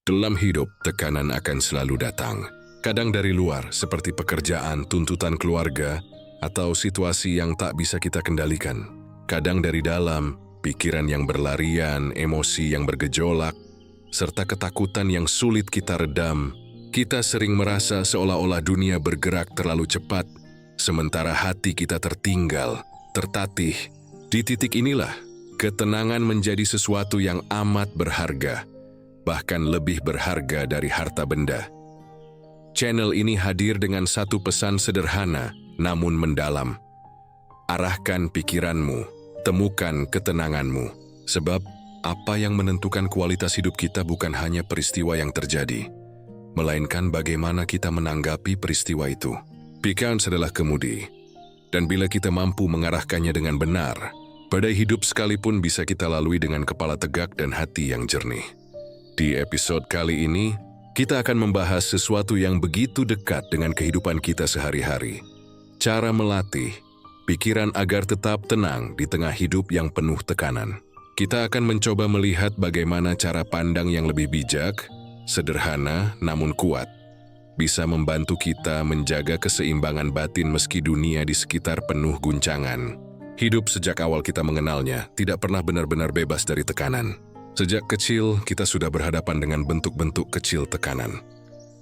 Dalam hidup, tekanan akan selalu datang. Kadang dari luar, seperti pekerjaan, tuntutan keluarga, atau situasi yang tak bisa kita kendalikan. Kadang dari dalam, pikiran yang berlarian, emosi yang bergejolak, serta ketakutan yang sulit kita redam. Kita sering merasa seolah-olah dunia bergerak terlalu cepat, sementara hati kita tertinggal, tertatih. Di titik inilah, ketenangan menjadi sesuatu yang amat berharga, bahkan lebih berharga dari harta benda. Channel ini hadir dengan satu pesan sederhana, namun mendalam. Arahkan pikiranmu, temukan ketenanganmu. Sebab, apa yang menentukan kualitas hidup kita bukan hanya peristiwa yang terjadi, melainkan bagaimana kita menanggapi peristiwa itu. Pikiran adalah kemudi, dan bila kita mampu mengarahkannya dengan benar, badai hidup sekalipun bisa kita lalui dengan kepala tegak dan hati yang jernih. Di episode kali ini, kita akan membahas sesuatu yang begitu dekat dengan kehidupan kita sehari-hari. Cara melatih pikiran agar tetap tenang di tengah hidup yang penuh tekanan. Kita akan mencoba melihat bagaimana cara pandang yang lebih bijak, sederhana namun kuat, bisa membantu kita menjaga keseimbangan batin meski dunia di sekitar penuh guncangan. Hidup sejak awal kita mengenalnya tidak pernah benar-benar bebas dari tekanan. Sejak kecil, kita sudah berhadapan dengan bentuk-bentuk kecil tekanan.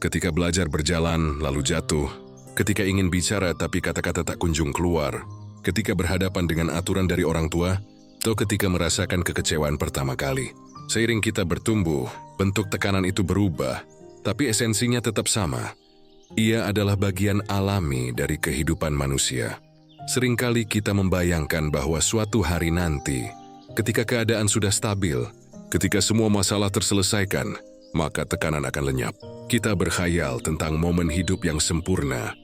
Ketika belajar berjalan, lalu jatuh. Ketika ingin bicara tapi kata-kata tak kunjung keluar. Ketika berhadapan dengan aturan dari orang tua, atau ketika merasakan kekecewaan pertama kali. Seiring kita bertumbuh, bentuk tekanan itu berubah, tapi esensinya tetap sama. Ia adalah bagian alami dari kehidupan manusia. Seringkali kita membayangkan bahwa suatu hari nanti, ketika keadaan sudah stabil, ketika semua masalah terselesaikan, maka tekanan akan lenyap. Kita berkhayal tentang momen hidup yang sempurna,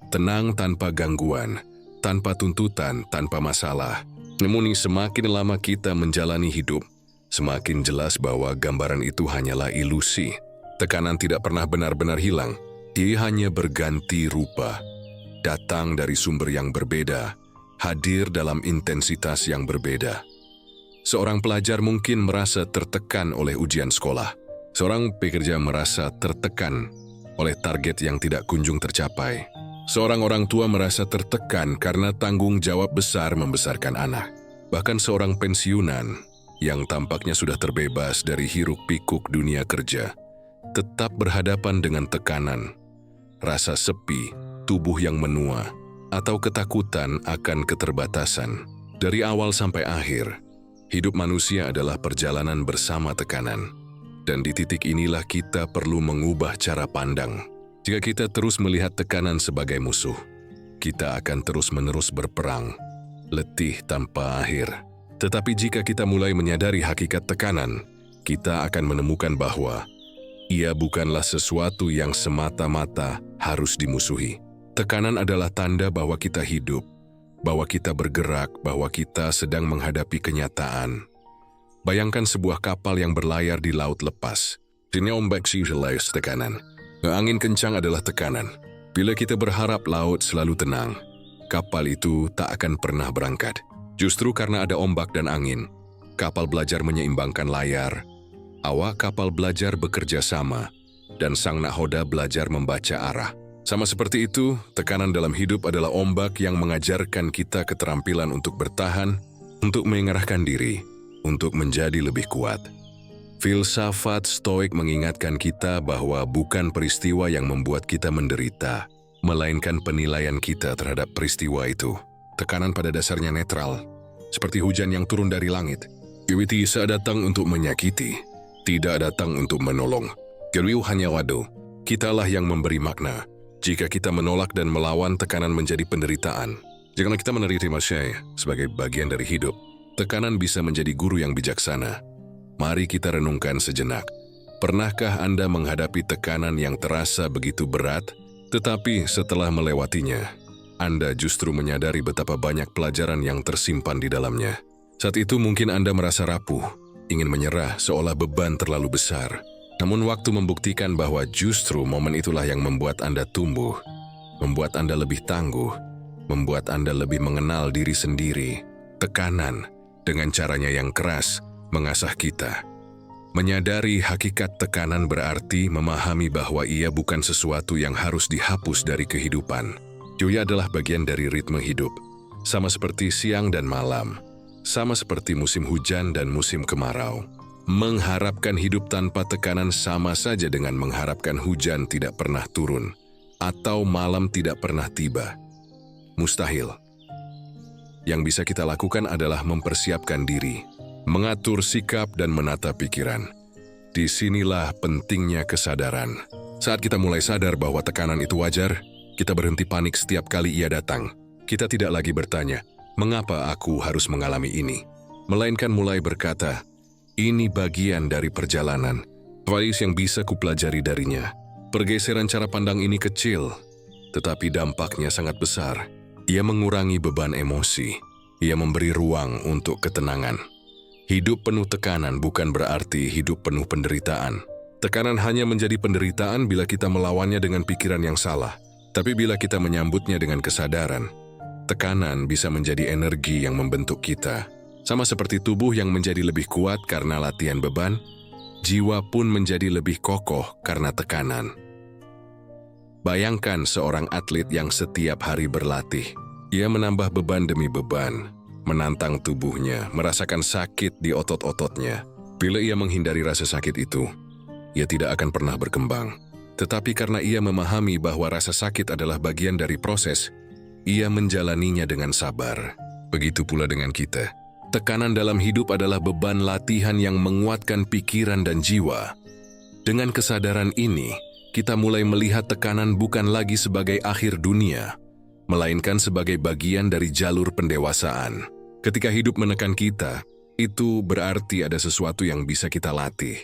tenang tanpa gangguan, tanpa tuntutan, tanpa masalah. Namun semakin lama kita menjalani hidup, semakin jelas bahwa gambaran itu hanyalah ilusi. Tekanan tidak pernah benar-benar hilang, ia hanya berganti rupa. Datang dari sumber yang berbeda, hadir dalam intensitas yang berbeda. Seorang pelajar mungkin merasa tertekan oleh ujian sekolah. Seorang pekerja merasa tertekan oleh target yang tidak kunjung tercapai. Seorang orang tua merasa tertekan karena tanggung jawab besar membesarkan anak. Bahkan seorang pensiunan yang tampaknya sudah terbebas dari hiruk-pikuk dunia kerja, tetap berhadapan dengan tekanan, rasa sepi, tubuh yang menua, atau ketakutan akan keterbatasan. Dari awal sampai akhir, hidup manusia adalah perjalanan bersama tekanan. Dan di titik inilah kita perlu mengubah cara pandang. Jika kita terus melihat tekanan sebagai musuh, kita akan terus-menerus berperang, letih tanpa akhir. Tetapi jika kita mulai menyadari hakikat tekanan, kita akan menemukan bahwa ia bukanlah sesuatu yang semata-mata harus dimusuhi. Tekanan adalah tanda bahwa kita hidup, bahwa kita bergerak, bahwa kita sedang menghadapi kenyataan. Bayangkan sebuah kapal yang berlayar di laut lepas. Ini ombak adalah tekanan. Angin kencang adalah tekanan. Bila kita berharap laut selalu tenang, kapal itu tak akan pernah berangkat. Justru karena ada ombak dan angin, kapal belajar menyeimbangkan layar. Awak kapal belajar bekerja sama, dan sang nahoda belajar membaca arah. Sama seperti itu, tekanan dalam hidup adalah ombak yang mengajarkan kita keterampilan untuk bertahan, untuk mengarahkan diri, untuk menjadi lebih kuat. Filsafat Stoik mengingatkan kita bahwa bukan peristiwa yang membuat kita menderita, melainkan penilaian kita terhadap peristiwa itu. Tekanan pada dasarnya netral, seperti hujan yang turun dari langit. Tidak datang untuk menyakiti, tidak datang untuk menolong. Geriu hanya wado, kitalah yang memberi makna. Jika kita menolak dan melawan, tekanan menjadi penderitaan. Jika kita menerima syai sebagai bagian dari hidup, tekanan bisa menjadi guru yang bijaksana. Mari kita renungkan sejenak. Pernahkah Anda menghadapi tekanan yang terasa begitu berat, tetapi setelah melewatinya, Anda justru menyadari betapa banyak pelajaran yang tersimpan di dalamnya? Saat itu mungkin Anda merasa rapuh, ingin menyerah seolah beban terlalu besar. Namun waktu membuktikan bahwa justru momen itulah yang membuat Anda tumbuh, membuat Anda lebih tangguh, membuat Anda lebih mengenal diri sendiri. Tekanan, dengan caranya yang keras, mengasah kita. Menyadari hakikat tekanan berarti memahami bahwa ia bukan sesuatu yang harus dihapus dari kehidupan. Ia adalah bagian dari ritme hidup, sama seperti siang dan malam, sama seperti musim hujan dan musim kemarau. Mengharapkan hidup tanpa tekanan sama saja dengan mengharapkan hujan tidak pernah turun, atau malam tidak pernah tiba. Mustahil. Yang bisa kita lakukan adalah mempersiapkan diri, mengatur sikap dan menata pikiran. Disinilah pentingnya kesadaran. Saat kita mulai sadar bahwa tekanan itu wajar, kita berhenti panik setiap kali ia datang. Kita tidak lagi bertanya, mengapa aku harus mengalami ini? Melainkan mulai berkata, ini bagian dari perjalanan. Apa yang bisa kupelajari darinya? Pergeseran cara pandang ini kecil, tetapi dampaknya sangat besar. Ia mengurangi beban emosi. Ia memberi ruang untuk ketenangan. Hidup penuh tekanan bukan berarti hidup penuh penderitaan. Tekanan hanya menjadi penderitaan bila kita melawannya dengan pikiran yang salah. Tapi bila kita menyambutnya dengan kesadaran, tekanan bisa menjadi energi yang membentuk kita. Sama seperti tubuh yang menjadi lebih kuat karena latihan beban, jiwa pun menjadi lebih kokoh karena tekanan. Bayangkan seorang atlet yang setiap hari berlatih. Ia menambah beban demi beban, menantang tubuhnya, merasakan sakit di otot-ototnya. Bila ia menghindari rasa sakit itu, ia tidak akan pernah berkembang. Tetapi karena ia memahami bahwa rasa sakit adalah bagian dari proses, ia menjalaninya dengan sabar. Begitu pula dengan kita. Tekanan dalam hidup adalah beban latihan yang menguatkan pikiran dan jiwa. Dengan kesadaran ini, kita mulai melihat tekanan bukan lagi sebagai akhir dunia, melainkan sebagai bagian dari jalur pendewasaan. Ketika hidup menekan kita, itu berarti ada sesuatu yang bisa kita latih.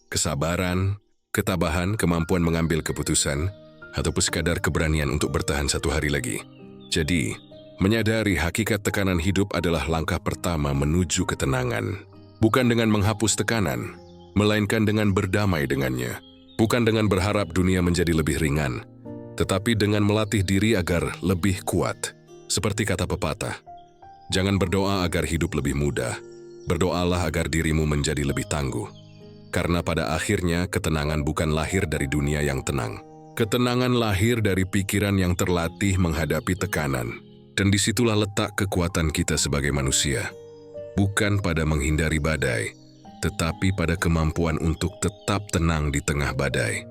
Kesabaran, ketabahan, kemampuan mengambil keputusan, ataupun sekadar keberanian untuk bertahan satu hari lagi. Jadi, menyadari hakikat tekanan hidup adalah langkah pertama menuju ketenangan. Bukan dengan menghapus tekanan, melainkan dengan berdamai dengannya. Bukan dengan berharap dunia menjadi lebih ringan, tetapi dengan melatih diri agar lebih kuat. Seperti kata pepatah, jangan berdoa agar hidup lebih mudah, berdoalah agar dirimu menjadi lebih tangguh. Karena pada akhirnya ketenangan bukan lahir dari dunia yang tenang. Ketenangan lahir dari pikiran yang terlatih menghadapi tekanan. Dan disitulah letak kekuatan kita sebagai manusia. Bukan pada menghindari badai, tetapi pada kemampuan untuk tetap tenang di tengah badai.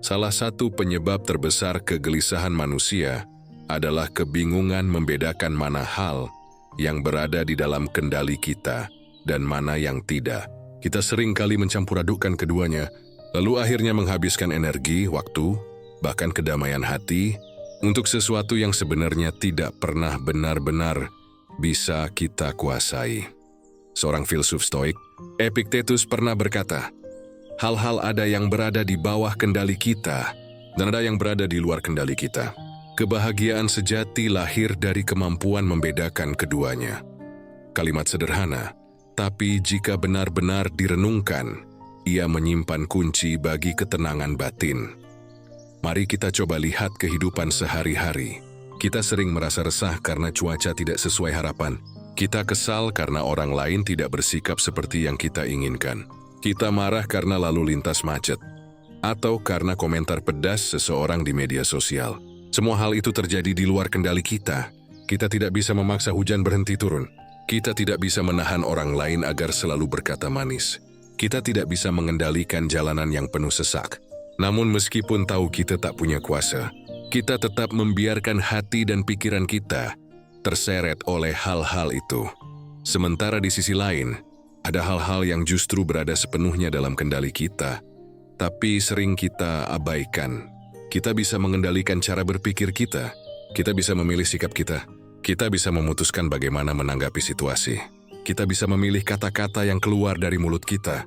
Salah satu penyebab terbesar kegelisahan manusia adalah kebingungan membedakan mana hal yang berada di dalam kendali kita dan mana yang tidak. Kita sering kali mencampur adukkan keduanya, lalu akhirnya menghabiskan energi, waktu, bahkan kedamaian hati, untuk sesuatu yang sebenarnya tidak pernah benar-benar bisa kita kuasai. Seorang filsuf Stoik, Epictetus pernah berkata, hal-hal ada yang berada di bawah kendali kita dan ada yang berada di luar kendali kita. Kebahagiaan sejati lahir dari kemampuan membedakan keduanya. Kalimat sederhana, tapi jika benar-benar direnungkan, ia menyimpan kunci bagi ketenangan batin. Mari kita coba lihat kehidupan sehari-hari. Kita sering merasa resah karena cuaca tidak sesuai harapan. Kita kesal karena orang lain tidak bersikap seperti yang kita inginkan. Kita marah karena lalu lintas macet. Atau karena komentar pedas seseorang di media sosial. Semua hal itu terjadi di luar kendali kita. Kita tidak bisa memaksa hujan berhenti turun. Kita tidak bisa menahan orang lain agar selalu berkata manis. Kita tidak bisa mengendalikan jalanan yang penuh sesak. Namun meskipun tahu kita tak punya kuasa, kita tetap membiarkan hati dan pikiran kita terseret oleh hal-hal itu. Sementara di sisi lain, ada hal-hal yang justru berada sepenuhnya dalam kendali kita, tapi sering kita abaikan. Kita bisa mengendalikan cara berpikir kita bisa memilih sikap kita bisa memutuskan bagaimana menanggapi situasi. Kita bisa memilih kata-kata yang keluar dari mulut kita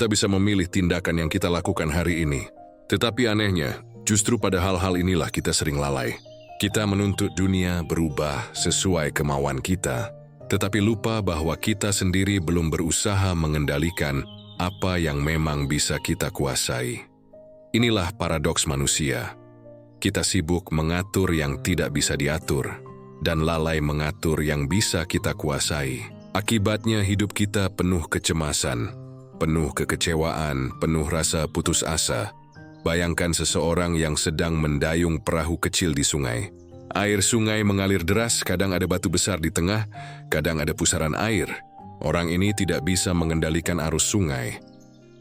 bisa memilih tindakan yang kita lakukan hari ini. Tetapi anehnya, justru pada hal-hal inilah kita sering lalai. Kita menuntut dunia berubah sesuai kemauan kita, tetapi lupa bahwa kita sendiri belum berusaha mengendalikan apa yang memang bisa kita kuasai. Inilah paradoks manusia. Kita sibuk mengatur yang tidak bisa diatur, dan lalai mengatur yang bisa kita kuasai. Akibatnya hidup kita penuh kecemasan, penuh kekecewaan, penuh rasa putus asa. Bayangkan seseorang yang sedang mendayung perahu kecil di sungai. Air sungai mengalir deras, kadang ada batu besar di tengah, kadang ada pusaran air. Orang ini tidak bisa mengendalikan arus sungai,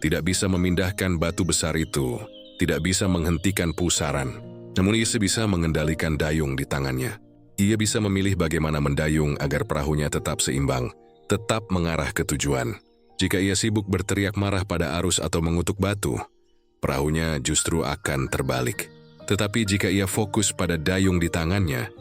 tidak bisa memindahkan batu besar itu, tidak bisa menghentikan pusaran. Namun ia bisa mengendalikan dayung di tangannya. Ia bisa memilih bagaimana mendayung agar perahunya tetap seimbang, tetap mengarah ke tujuan. Jika ia sibuk berteriak marah pada arus atau mengutuk batu, perahunya justru akan terbalik. Tetapi jika ia fokus pada dayung di tangannya,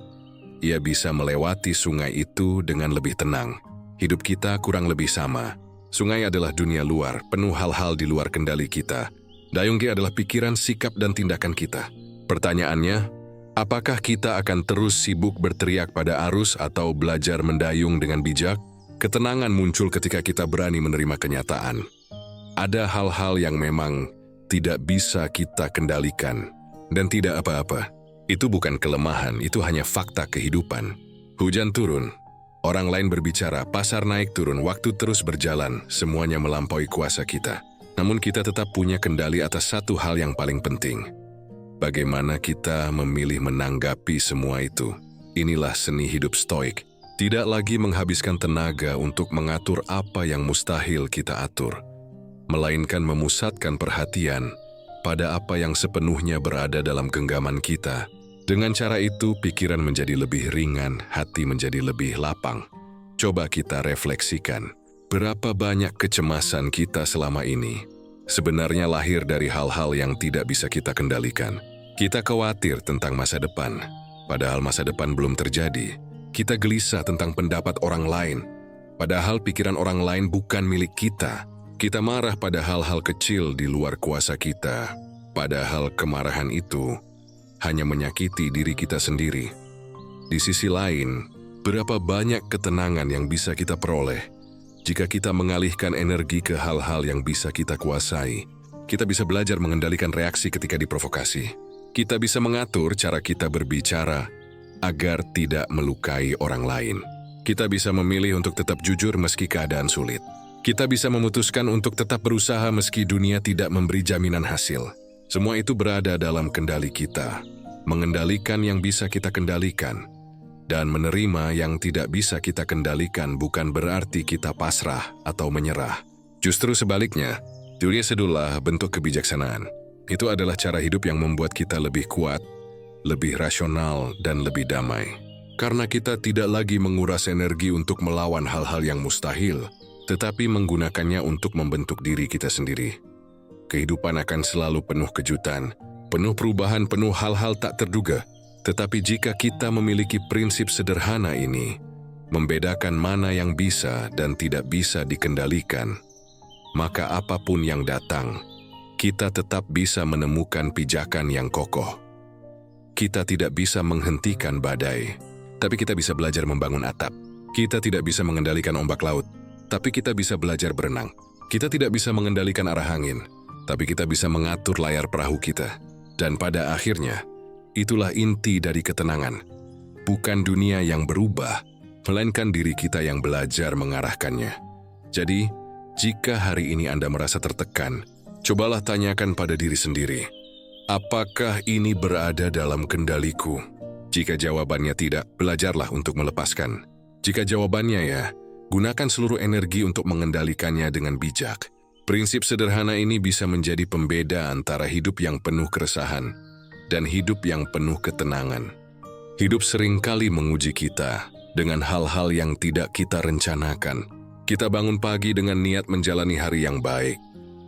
ia bisa melewati sungai itu dengan lebih tenang. Hidup kita kurang lebih sama. Sungai adalah dunia luar, penuh hal-hal di luar kendali kita. Dayung adalah pikiran, sikap, dan tindakan kita. Pertanyaannya, apakah kita akan terus sibuk berteriak pada arus atau belajar mendayung dengan bijak? Ketenangan muncul ketika kita berani menerima kenyataan. Ada hal-hal yang memang tidak bisa kita kendalikan, dan tidak apa-apa. Itu bukan kelemahan, itu hanya fakta kehidupan. Hujan turun, orang lain berbicara, pasar naik turun, waktu terus berjalan, semuanya melampaui kuasa kita. Namun kita tetap punya kendali atas satu hal yang paling penting. Bagaimana kita memilih menanggapi semua itu? Inilah seni hidup stoik. Tidak lagi menghabiskan tenaga untuk mengatur apa yang mustahil kita atur, melainkan memusatkan perhatian pada apa yang sepenuhnya berada dalam genggaman kita. Dengan cara itu, pikiran menjadi lebih ringan, hati menjadi lebih lapang. Coba kita refleksikan, berapa banyak kecemasan kita selama ini sebenarnya lahir dari hal-hal yang tidak bisa kita kendalikan. Kita khawatir tentang masa depan, padahal masa depan belum terjadi. Kita gelisah tentang pendapat orang lain, padahal pikiran orang lain bukan milik kita. Kita marah pada hal-hal kecil di luar kuasa kita, padahal kemarahan itu hanya menyakiti diri kita sendiri. Di sisi lain, berapa banyak ketenangan yang bisa kita peroleh jika kita mengalihkan energi ke hal-hal yang bisa kita kuasai. Kita bisa belajar mengendalikan reaksi ketika diprovokasi. Kita bisa mengatur cara kita berbicara agar tidak melukai orang lain. Kita bisa memilih untuk tetap jujur meski keadaan sulit. Kita bisa memutuskan untuk tetap berusaha meski dunia tidak memberi jaminan hasil. Semua itu berada dalam kendali kita. Mengendalikan yang bisa kita kendalikan dan menerima yang tidak bisa kita kendalikan bukan berarti kita pasrah atau menyerah. Justru sebaliknya, dunia sedulah bentuk kebijaksanaan. Itu adalah cara hidup yang membuat kita lebih kuat, lebih rasional, dan lebih damai. Karena kita tidak lagi menguras energi untuk melawan hal-hal yang mustahil, tetapi menggunakannya untuk membentuk diri kita sendiri. Kehidupan akan selalu penuh kejutan, penuh perubahan, penuh hal-hal tak terduga. Tetapi jika kita memiliki prinsip sederhana ini, membedakan mana yang bisa dan tidak bisa dikendalikan, maka apapun yang datang, kita tetap bisa menemukan pijakan yang kokoh. Kita tidak bisa menghentikan badai, tapi kita bisa belajar membangun atap. Kita tidak bisa mengendalikan ombak laut, tapi kita bisa belajar berenang. Kita tidak bisa mengendalikan arah angin, tapi kita bisa mengatur layar perahu kita. Dan pada akhirnya, itulah inti dari ketenangan. Bukan dunia yang berubah, melainkan diri kita yang belajar mengarahkannya. Jadi, jika hari ini Anda merasa tertekan, cobalah tanyakan pada diri sendiri, apakah ini berada dalam kendaliku? Jika jawabannya tidak, belajarlah untuk melepaskan. Jika jawabannya ya, gunakan seluruh energi untuk mengendalikannya dengan bijak. Prinsip sederhana ini bisa menjadi pembeda antara hidup yang penuh keresahan dan hidup yang penuh ketenangan. Hidup seringkali menguji kita dengan hal-hal yang tidak kita rencanakan. Kita bangun pagi dengan niat menjalani hari yang baik,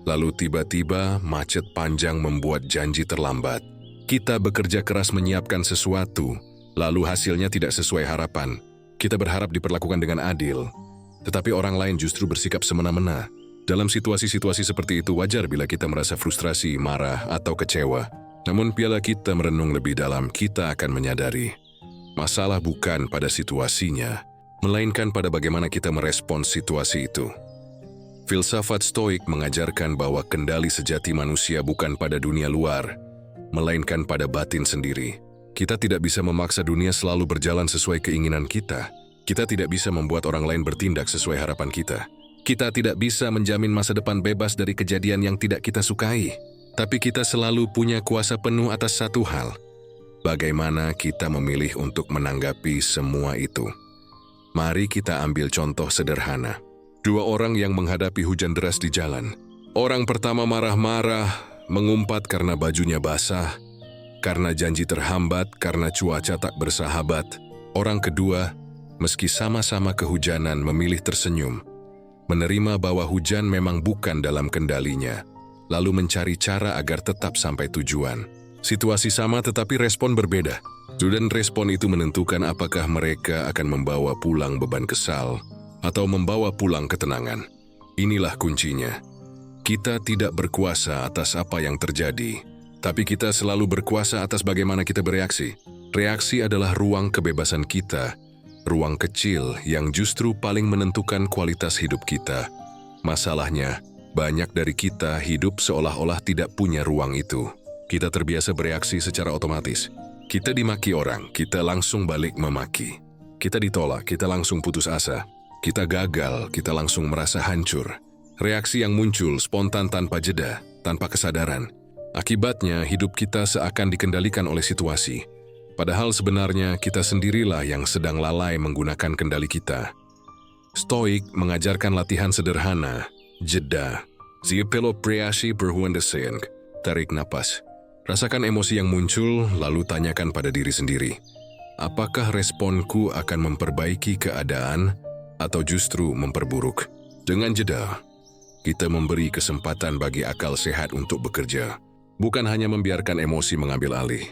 lalu tiba-tiba macet panjang membuat janji terlambat. Kita bekerja keras menyiapkan sesuatu, lalu hasilnya tidak sesuai harapan. Kita berharap diperlakukan dengan adil, tetapi orang lain justru bersikap semena-mena. Dalam situasi-situasi seperti itu wajar bila kita merasa frustrasi, marah, atau kecewa. Namun bila kita merenung lebih dalam, kita akan menyadari masalah bukan pada situasinya, melainkan pada bagaimana kita merespons situasi itu. Filsafat Stoik mengajarkan bahwa kendali sejati manusia bukan pada dunia luar, melainkan pada batin sendiri. Kita tidak bisa memaksa dunia selalu berjalan sesuai keinginan kita. Kita tidak bisa membuat orang lain bertindak sesuai harapan kita. Kita tidak bisa menjamin masa depan bebas dari kejadian yang tidak kita sukai. Tapi kita selalu punya kuasa penuh atas satu hal. Bagaimana kita memilih untuk menanggapi semua itu? Mari kita ambil contoh sederhana. Dua orang yang menghadapi hujan deras di jalan. Orang pertama marah-marah, mengumpat karena bajunya basah, karena janji terhambat, karena cuaca tak bersahabat. Orang kedua, meski sama-sama kehujanan, memilih tersenyum, menerima bahwa hujan memang bukan dalam kendalinya, lalu mencari cara agar tetap sampai tujuan. Situasi sama tetapi respon berbeda. Dan respon itu menentukan apakah mereka akan membawa pulang beban kesal atau membawa pulang ketenangan. Inilah kuncinya. Kita tidak berkuasa atas apa yang terjadi, tapi kita selalu berkuasa atas bagaimana kita bereaksi. Reaksi adalah ruang kebebasan kita, ruang kecil yang justru paling menentukan kualitas hidup kita. Masalahnya, banyak dari kita hidup seolah-olah tidak punya ruang itu. Kita terbiasa bereaksi secara otomatis. Kita dimaki orang, kita langsung balik memaki. Kita ditolak, kita langsung putus asa. Kita gagal, kita langsung merasa hancur. Reaksi yang muncul spontan tanpa jeda, tanpa kesadaran. Akibatnya, hidup kita seakan dikendalikan oleh situasi. Padahal sebenarnya kita sendirilah yang sedang lalai menggunakan kendali kita. Stoik mengajarkan latihan sederhana, jeda. Zipelo preasi berhuandeseng, tarik napas. Rasakan emosi yang muncul, lalu tanyakan pada diri sendiri. Apakah responku akan memperbaiki keadaan atau justru memperburuk? Dengan jeda, kita memberi kesempatan bagi akal sehat untuk bekerja. Bukan hanya membiarkan emosi mengambil alih.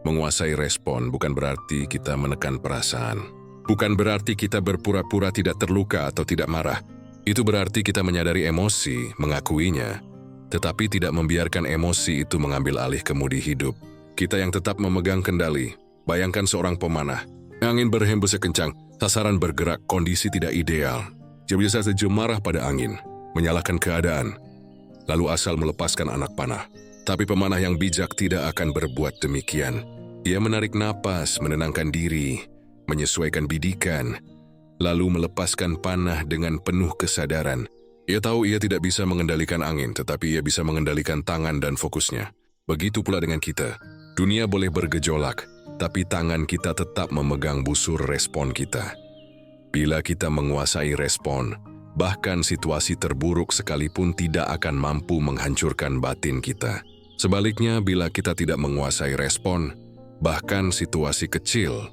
Menguasai respon bukan berarti kita menekan perasaan. Bukan berarti kita berpura-pura tidak terluka atau tidak marah. Itu berarti kita menyadari emosi, mengakuinya, tetapi tidak membiarkan emosi itu mengambil alih kemudi hidup. Kita yang tetap memegang kendali. Bayangkan seorang pemanah. Angin berhembus kencang, sasaran bergerak, kondisi tidak ideal. Dia bisa saja marah pada angin, menyalahkan keadaan, lalu asal melepaskan anak panah. Tapi pemanah yang bijak tidak akan berbuat demikian. Dia menarik napas, menenangkan diri, menyesuaikan bidikan, lalu melepaskan panah dengan penuh kesadaran. Ia tahu ia tidak bisa mengendalikan angin, tetapi ia bisa mengendalikan tangan dan fokusnya. Begitu pula dengan kita. Dunia boleh bergejolak, tapi tangan kita tetap memegang busur respon kita. Bila kita menguasai respon, bahkan situasi terburuk sekalipun tidak akan mampu menghancurkan batin kita. Sebaliknya, bila kita tidak menguasai respon, bahkan situasi kecil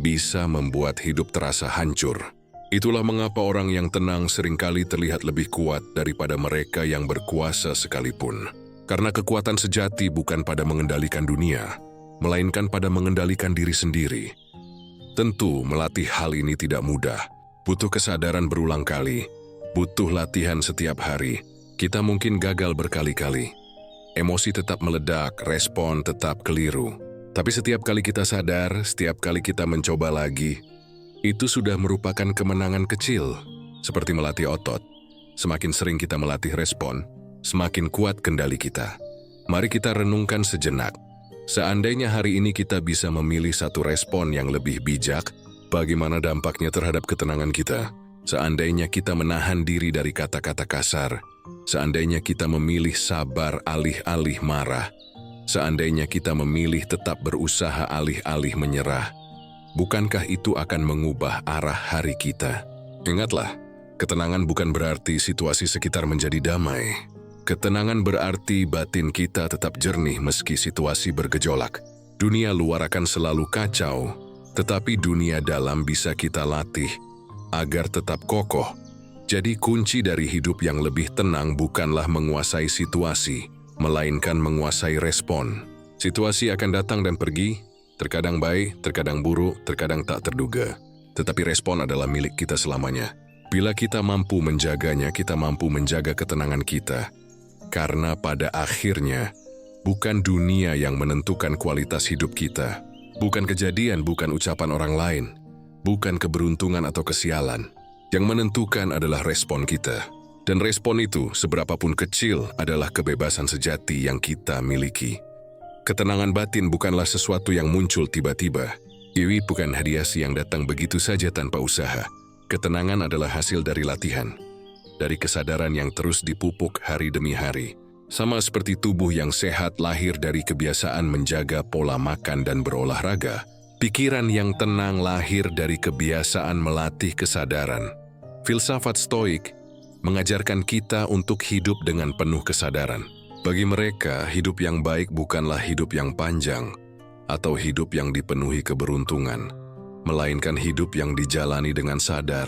bisa membuat hidup terasa hancur. Itulah mengapa orang yang tenang seringkali terlihat lebih kuat daripada mereka yang berkuasa sekalipun. Karena kekuatan sejati bukan pada mengendalikan dunia, melainkan pada mengendalikan diri sendiri. Tentu, melatih hal ini tidak mudah. Butuh kesadaran berulang kali, butuh latihan setiap hari. Kita mungkin gagal berkali-kali. Emosi tetap meledak, respon tetap keliru. Tapi setiap kali kita sadar, setiap kali kita mencoba lagi, itu sudah merupakan kemenangan kecil, seperti melatih otot. Semakin sering kita melatih respon, semakin kuat kendali kita. Mari kita renungkan sejenak. Seandainya hari ini kita bisa memilih satu respon yang lebih bijak, bagaimana dampaknya terhadap ketenangan kita? Seandainya kita menahan diri dari kata-kata kasar, seandainya kita memilih sabar alih-alih marah, seandainya kita memilih tetap berusaha alih-alih menyerah, bukankah itu akan mengubah arah hari kita? Ingatlah, ketenangan bukan berarti situasi sekitar menjadi damai. Ketenangan berarti batin kita tetap jernih meski situasi bergejolak. Dunia luar akan selalu kacau, tetapi dunia dalam bisa kita latih agar tetap kokoh. Jadi kunci dari hidup yang lebih tenang bukanlah menguasai situasi, melainkan menguasai respon. Situasi akan datang dan pergi, terkadang baik, terkadang buruk, terkadang tak terduga. Tetapi respon adalah milik kita selamanya. Bila kita mampu menjaganya, kita mampu menjaga ketenangan kita. Karena pada akhirnya, bukan dunia yang menentukan kualitas hidup kita. Bukan kejadian, bukan ucapan orang lain. Bukan keberuntungan atau kesialan. Yang menentukan adalah respon kita. Dan respon itu, seberapapun kecil, adalah kebebasan sejati yang kita miliki. Ketenangan batin bukanlah sesuatu yang muncul tiba-tiba. Ini bukan hadiah yang datang begitu saja tanpa usaha. Ketenangan adalah hasil dari latihan. dari kesadaran yang terus dipupuk hari demi hari. Sama seperti tubuh yang sehat lahir dari kebiasaan menjaga pola makan dan berolahraga, pikiran yang tenang lahir dari kebiasaan melatih kesadaran. Filsafat Stoik mengajarkan kita untuk hidup dengan penuh kesadaran. Bagi mereka, hidup yang baik bukanlah hidup yang panjang atau hidup yang dipenuhi keberuntungan, melainkan hidup yang dijalani dengan sadar,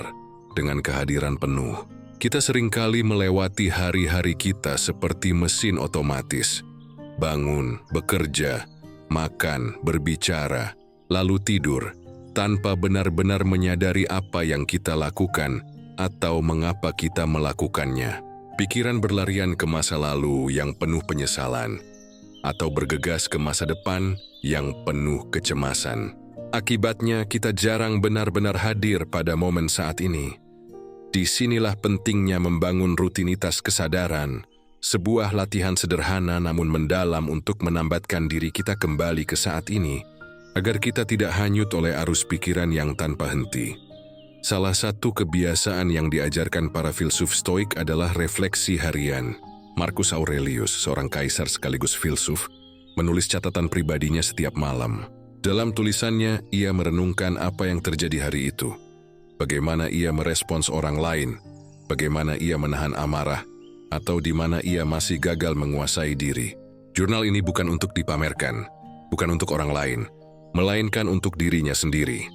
dengan kehadiran penuh. Kita seringkali melewati hari-hari kita seperti mesin otomatis. Bangun, bekerja, makan, berbicara, lalu tidur, tanpa benar-benar menyadari apa yang kita lakukan atau mengapa kita melakukannya. Pikiran berlarian ke masa lalu yang penuh penyesalan, atau bergegas ke masa depan yang penuh kecemasan. Akibatnya kita jarang benar-benar hadir pada momen saat ini. Disinilah pentingnya membangun rutinitas kesadaran, sebuah latihan sederhana namun mendalam untuk menambatkan diri kita kembali ke saat ini, agar kita tidak hanyut oleh arus pikiran yang tanpa henti. Salah satu kebiasaan yang diajarkan para filsuf Stoik adalah refleksi harian. Marcus Aurelius, seorang kaisar sekaligus filsuf, menulis catatan pribadinya setiap malam. Dalam tulisannya, ia merenungkan apa yang terjadi hari itu. Bagaimana ia merespons orang lain, bagaimana ia menahan amarah, atau di mana ia masih gagal menguasai diri. Jurnal ini bukan untuk dipamerkan, bukan untuk orang lain, melainkan untuk dirinya sendiri.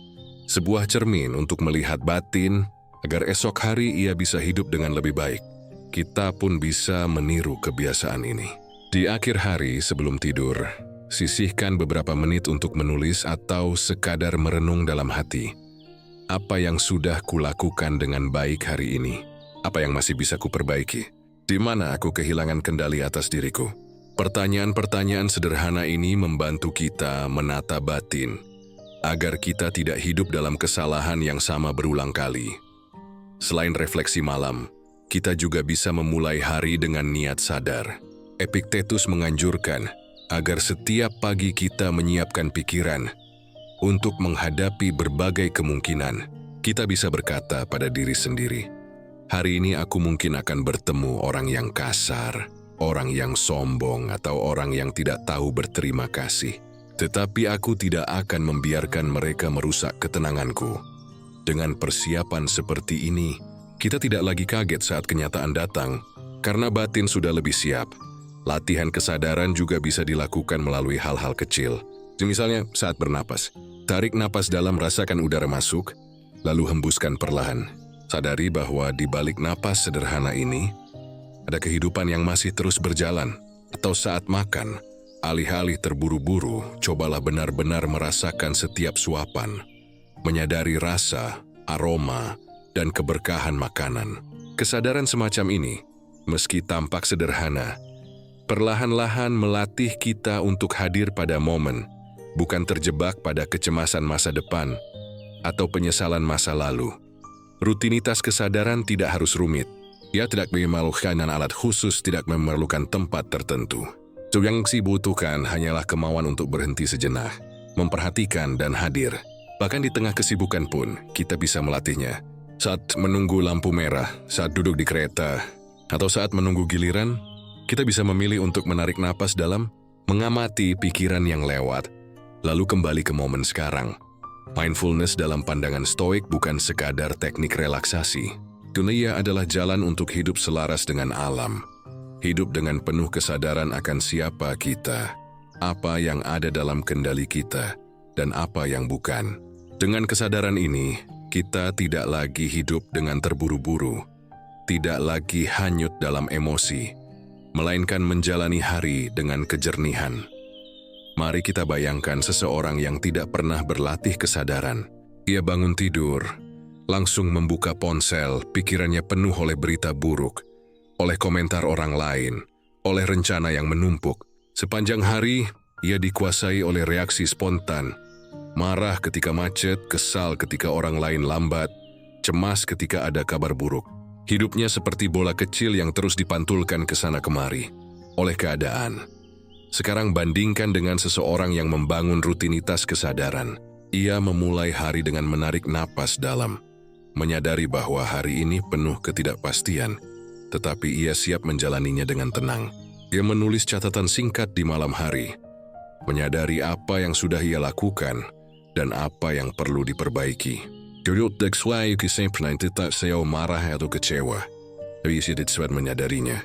Sebuah cermin untuk melihat batin, agar esok hari ia bisa hidup dengan lebih baik. Kita pun bisa meniru kebiasaan ini. Di akhir hari sebelum tidur, sisihkan beberapa menit untuk menulis atau sekadar merenung dalam hati. Apa yang sudah kulakukan dengan baik hari ini? Apa yang masih bisa kuperbaiki? Di mana aku kehilangan kendali atas diriku? Pertanyaan-pertanyaan sederhana ini membantu kita menata batin, agar kita tidak hidup dalam kesalahan yang sama berulang kali. Selain refleksi malam, kita juga bisa memulai hari dengan niat sadar. Epictetus menganjurkan agar setiap pagi kita menyiapkan pikiran untuk menghadapi berbagai kemungkinan. Kita bisa berkata pada diri sendiri, hari ini aku mungkin akan bertemu orang yang kasar, orang yang sombong, atau orang yang tidak tahu berterima kasih. Tetapi aku tidak akan membiarkan mereka merusak ketenanganku. Dengan persiapan seperti ini, kita tidak lagi kaget saat kenyataan datang, karena batin sudah lebih siap. Latihan kesadaran juga bisa dilakukan melalui hal-hal kecil. Misalnya saat bernapas, tarik napas dalam, rasakan udara masuk, lalu hembuskan perlahan. Sadari bahwa di balik napas sederhana ini, ada kehidupan yang masih terus berjalan. Atau saat makan, alih-alih terburu-buru, cobalah benar-benar merasakan setiap suapan, menyadari rasa, aroma, dan keberkahan makanan. Kesadaran semacam ini, meski tampak sederhana, perlahan-lahan melatih kita untuk hadir pada momen, bukan terjebak pada kecemasan masa depan atau penyesalan masa lalu. Rutinitas kesadaran tidak harus rumit. Ia tidak memerlukan alat khusus, tidak memerlukan tempat tertentu. Yang dibutuhkan hanyalah kemauan untuk berhenti sejenak, memperhatikan dan hadir. Bahkan di tengah kesibukan pun, kita bisa melatihnya. Saat menunggu lampu merah, saat duduk di kereta, atau saat menunggu giliran, kita bisa memilih untuk menarik napas dalam, mengamati pikiran yang lewat, lalu kembali ke momen sekarang. Mindfulness dalam pandangan Stoik bukan sekadar teknik relaksasi. Dunia adalah jalan untuk hidup selaras dengan alam. Hidup dengan penuh kesadaran akan siapa kita, apa yang ada dalam kendali kita, dan apa yang bukan. Dengan kesadaran ini, kita tidak lagi hidup dengan terburu-buru, tidak lagi hanyut dalam emosi, melainkan menjalani hari dengan kejernihan. Mari kita bayangkan seseorang yang tidak pernah berlatih kesadaran. Ia bangun tidur, langsung membuka ponsel, pikirannya penuh oleh berita buruk, oleh komentar orang lain, oleh rencana yang menumpuk. Sepanjang hari, ia dikuasai oleh reaksi spontan. Marah ketika macet, kesal ketika orang lain lambat, cemas ketika ada kabar buruk. Hidupnya seperti bola kecil yang terus dipantulkan ke sana kemari oleh keadaan. Sekarang bandingkan dengan seseorang yang membangun rutinitas kesadaran. Ia memulai hari dengan menarik napas dalam, menyadari bahwa hari ini penuh ketidakpastian, tetapi ia siap menjalaninya dengan tenang. Ia menulis catatan singkat di malam hari, menyadari apa yang sudah ia lakukan dan apa yang perlu diperbaiki. Saya marah atau kecewa, tapi ia menyadarinya,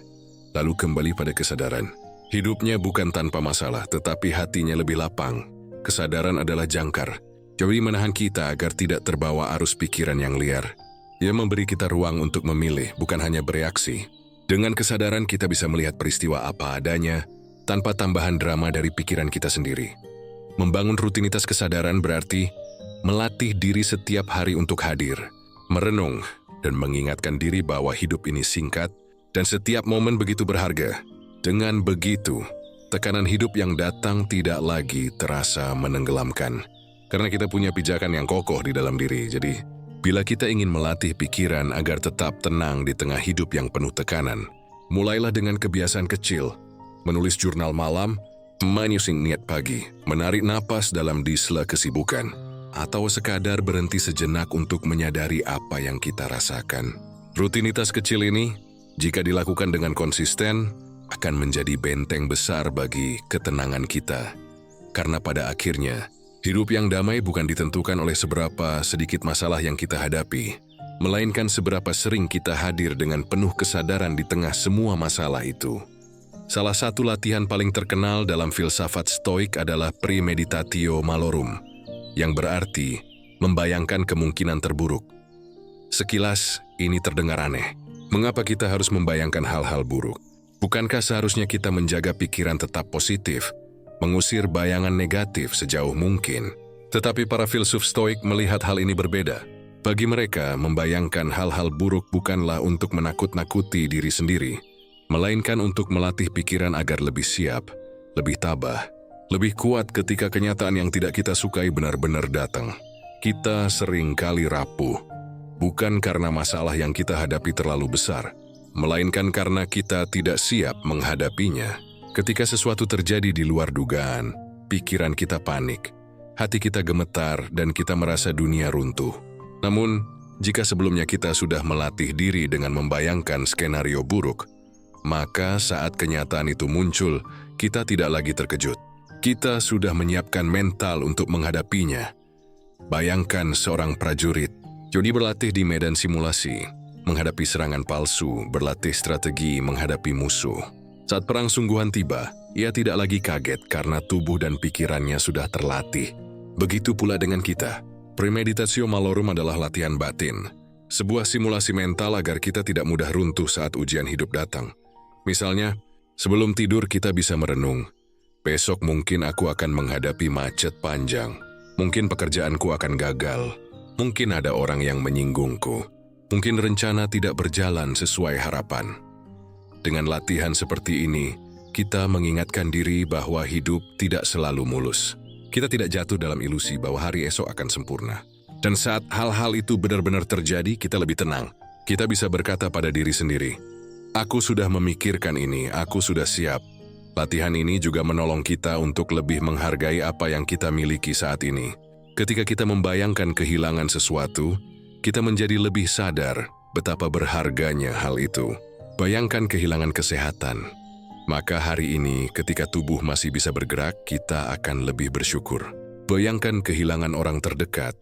lalu kembali pada kesadaran. Hidupnya bukan tanpa masalah, tetapi hatinya lebih lapang. Kesadaran adalah jangkar, jadi menahan kita agar tidak terbawa arus pikiran yang liar. Ia memberi kita ruang untuk memilih, bukan hanya bereaksi. Dengan kesadaran kita bisa melihat peristiwa apa adanya, tanpa tambahan drama dari pikiran kita sendiri. Membangun rutinitas kesadaran berarti melatih diri setiap hari untuk hadir, merenung, dan mengingatkan diri bahwa hidup ini singkat dan setiap momen begitu berharga. Dengan begitu, tekanan hidup yang datang tidak lagi terasa menenggelamkan. Karena kita punya pijakan yang kokoh di dalam diri. Jadi, bila kita ingin melatih pikiran agar tetap tenang di tengah hidup yang penuh tekanan, mulailah dengan kebiasaan kecil. Menulis jurnal malam, menyusun niat pagi, menarik napas dalam di sela kesibukan, atau sekadar berhenti sejenak untuk menyadari apa yang kita rasakan. Rutinitas kecil ini, jika dilakukan dengan konsisten, akan menjadi benteng besar bagi ketenangan kita. Karena pada akhirnya, hidup yang damai bukan ditentukan oleh seberapa sedikit masalah yang kita hadapi, melainkan seberapa sering kita hadir dengan penuh kesadaran di tengah semua masalah itu. Salah satu latihan paling terkenal dalam filsafat Stoik adalah premeditatio malorum, yang berarti membayangkan kemungkinan terburuk. Sekilas, ini terdengar aneh. Mengapa kita harus membayangkan hal-hal buruk? Bukankah seharusnya kita menjaga pikiran tetap positif, mengusir bayangan negatif sejauh mungkin? Tetapi para filsuf Stoik melihat hal ini berbeda. Bagi mereka, membayangkan hal-hal buruk bukanlah untuk menakut-nakuti diri sendiri, melainkan untuk melatih pikiran agar lebih siap, lebih tabah, lebih kuat ketika kenyataan yang tidak kita sukai benar-benar datang. Kita sering kali rapuh, bukan karena masalah yang kita hadapi terlalu besar, melainkan karena kita tidak siap menghadapinya. Ketika sesuatu terjadi di luar dugaan, pikiran kita panik, hati kita gemetar, dan kita merasa dunia runtuh. Namun, jika sebelumnya kita sudah melatih diri dengan membayangkan skenario buruk, maka saat kenyataan itu muncul, kita tidak lagi terkejut. Kita sudah menyiapkan mental untuk menghadapinya. Bayangkan seorang prajurit, Jody berlatih di medan simulasi, menghadapi serangan palsu, berlatih strategi menghadapi musuh. Saat perang sungguhan tiba, ia tidak lagi kaget karena tubuh dan pikirannya sudah terlatih. Begitu pula dengan kita. Premeditatio malorum adalah latihan batin, sebuah simulasi mental agar kita tidak mudah runtuh saat ujian hidup datang. Misalnya, sebelum tidur kita bisa merenung. Besok mungkin aku akan menghadapi macet panjang. Mungkin pekerjaanku akan gagal. Mungkin ada orang yang menyinggungku. Mungkin rencana tidak berjalan sesuai harapan. Dengan latihan seperti ini, kita mengingatkan diri bahwa hidup tidak selalu mulus. Kita tidak jatuh dalam ilusi bahwa hari esok akan sempurna. Dan saat hal-hal itu benar-benar terjadi, kita lebih tenang. Kita bisa berkata pada diri sendiri, "Aku sudah memikirkan ini, aku sudah siap." Latihan ini juga menolong kita untuk lebih menghargai apa yang kita miliki saat ini. Ketika kita membayangkan kehilangan sesuatu, kita menjadi lebih sadar betapa berharganya hal itu. Bayangkan kehilangan kesehatan. Maka hari ini ketika tubuh masih bisa bergerak, kita akan lebih bersyukur. Bayangkan kehilangan orang terdekat.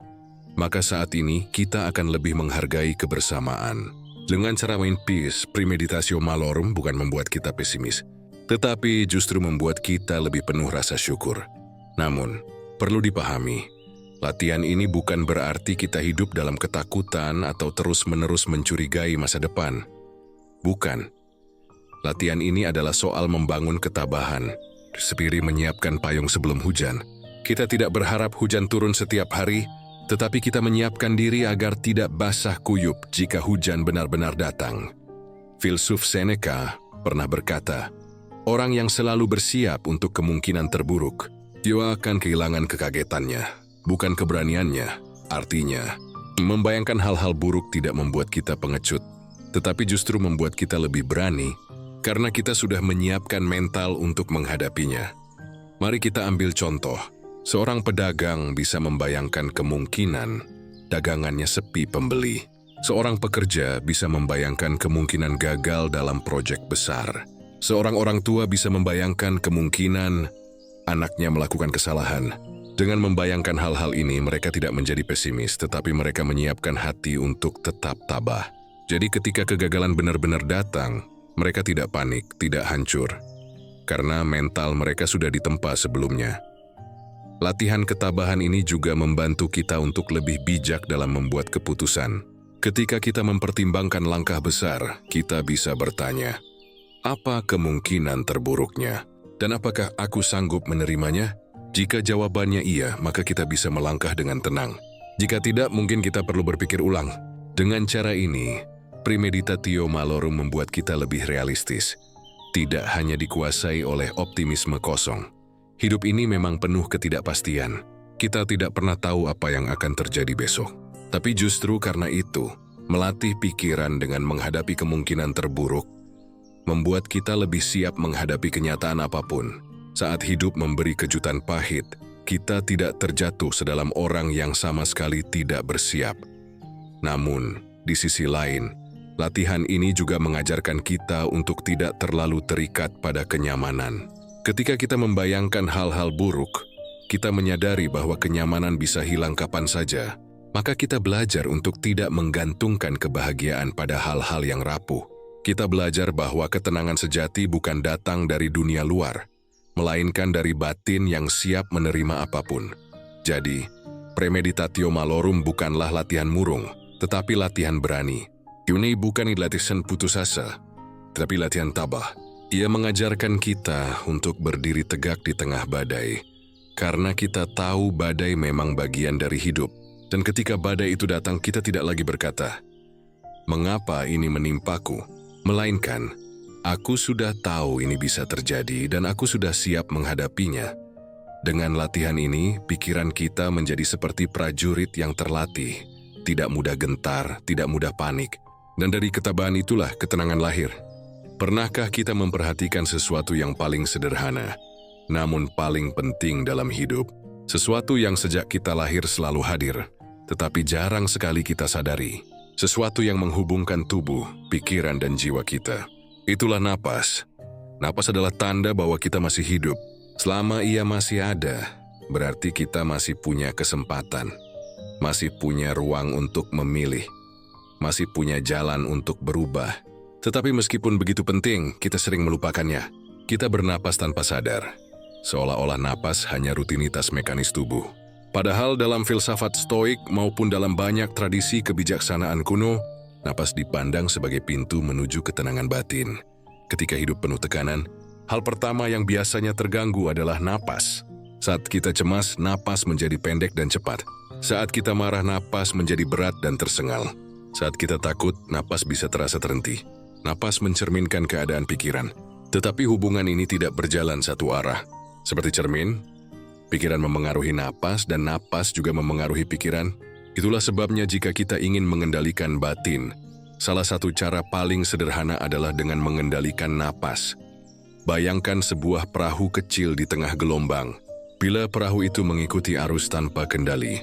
Maka saat ini kita akan lebih menghargai kebersamaan. Dengan cara main peace, premeditatio malorum bukan membuat kita pesimis, tetapi justru membuat kita lebih penuh rasa syukur. Namun, perlu dipahami, latihan ini bukan berarti kita hidup dalam ketakutan atau terus-menerus mencurigai masa depan. Bukan. Latihan ini adalah soal membangun ketabahan, seperti menyiapkan payung sebelum hujan. Kita tidak berharap hujan turun setiap hari, tetapi kita menyiapkan diri agar tidak basah kuyup jika hujan benar-benar datang. Filsuf Seneca pernah berkata, orang yang selalu bersiap untuk kemungkinan terburuk, dia akan kehilangan kekagetannya, bukan keberaniannya. Artinya, membayangkan hal-hal buruk tidak membuat kita pengecut, tetapi justru membuat kita lebih berani, karena kita sudah menyiapkan mental untuk menghadapinya. Mari kita ambil contoh. Seorang pedagang bisa membayangkan kemungkinan dagangannya sepi pembeli. Seorang pekerja bisa membayangkan kemungkinan gagal dalam proyek besar. Seorang orang tua bisa membayangkan kemungkinan anaknya melakukan kesalahan. Dengan membayangkan hal-hal ini, mereka tidak menjadi pesimis, tetapi mereka menyiapkan hati untuk tetap tabah. Jadi ketika kegagalan benar-benar datang, mereka tidak panik, tidak hancur, karena mental mereka sudah ditempa sebelumnya. Latihan ketabahan ini juga membantu kita untuk lebih bijak dalam membuat keputusan. Ketika kita mempertimbangkan langkah besar, kita bisa bertanya, apa kemungkinan terburuknya? Dan apakah aku sanggup menerimanya? Jika jawabannya iya, maka kita bisa melangkah dengan tenang. Jika tidak, mungkin kita perlu berpikir ulang. Dengan cara ini, premeditatio malorum membuat kita lebih realistis. Tidak hanya dikuasai oleh optimisme kosong. Hidup ini memang penuh ketidakpastian. Kita tidak pernah tahu apa yang akan terjadi besok. Tapi justru karena itu, melatih pikiran dengan menghadapi kemungkinan terburuk, membuat kita lebih siap menghadapi kenyataan apapun. Saat hidup memberi kejutan pahit, kita tidak terjatuh sedalam orang yang sama sekali tidak bersiap. Namun, di sisi lain, latihan ini juga mengajarkan kita untuk tidak terlalu terikat pada kenyamanan. Ketika kita membayangkan hal-hal buruk, kita menyadari bahwa kenyamanan bisa hilang kapan saja. Maka kita belajar untuk tidak menggantungkan kebahagiaan pada hal-hal yang rapuh. Kita belajar bahwa ketenangan sejati bukan datang dari dunia luar, melainkan dari batin yang siap menerima apapun. Jadi, premeditatio malorum bukanlah latihan murung, tetapi latihan berani. Ini bukan latihan putus asa, tetapi latihan tabah. Ia mengajarkan kita untuk berdiri tegak di tengah badai, karena kita tahu badai memang bagian dari hidup. Dan ketika badai itu datang, kita tidak lagi berkata, "Mengapa ini menimpaku?" Melainkan, "Aku sudah tahu ini bisa terjadi dan aku sudah siap menghadapinya." Dengan latihan ini, pikiran kita menjadi seperti prajurit yang terlatih, tidak mudah gentar, tidak mudah panik. Dan dari ketabahan itulah ketenangan lahir. Pernahkah kita memperhatikan sesuatu yang paling sederhana, namun paling penting dalam hidup? Sesuatu yang sejak kita lahir selalu hadir, tetapi jarang sekali kita sadari. Sesuatu yang menghubungkan tubuh, pikiran, dan jiwa kita. Itulah napas. Napas adalah tanda bahwa kita masih hidup. Selama ia masih ada, berarti kita masih punya kesempatan. Masih punya ruang untuk memilih. Masih punya jalan untuk berubah. Tetapi meskipun begitu penting, kita sering melupakannya. Kita bernapas tanpa sadar. Seolah-olah napas hanya rutinitas mekanis tubuh. Padahal dalam filsafat stoik maupun dalam banyak tradisi kebijaksanaan kuno, napas dipandang sebagai pintu menuju ketenangan batin. Ketika hidup penuh tekanan, hal pertama yang biasanya terganggu adalah napas. Saat kita cemas, napas menjadi pendek dan cepat. Saat kita marah, napas menjadi berat dan tersengal. Saat kita takut, napas bisa terasa terhenti. Napas mencerminkan keadaan pikiran. Tetapi hubungan ini tidak berjalan satu arah. Seperti cermin, pikiran memengaruhi napas dan napas juga memengaruhi pikiran. Itulah sebabnya jika kita ingin mengendalikan batin, salah satu cara paling sederhana adalah dengan mengendalikan napas. Bayangkan sebuah perahu kecil di tengah gelombang. Bila perahu itu mengikuti arus tanpa kendali,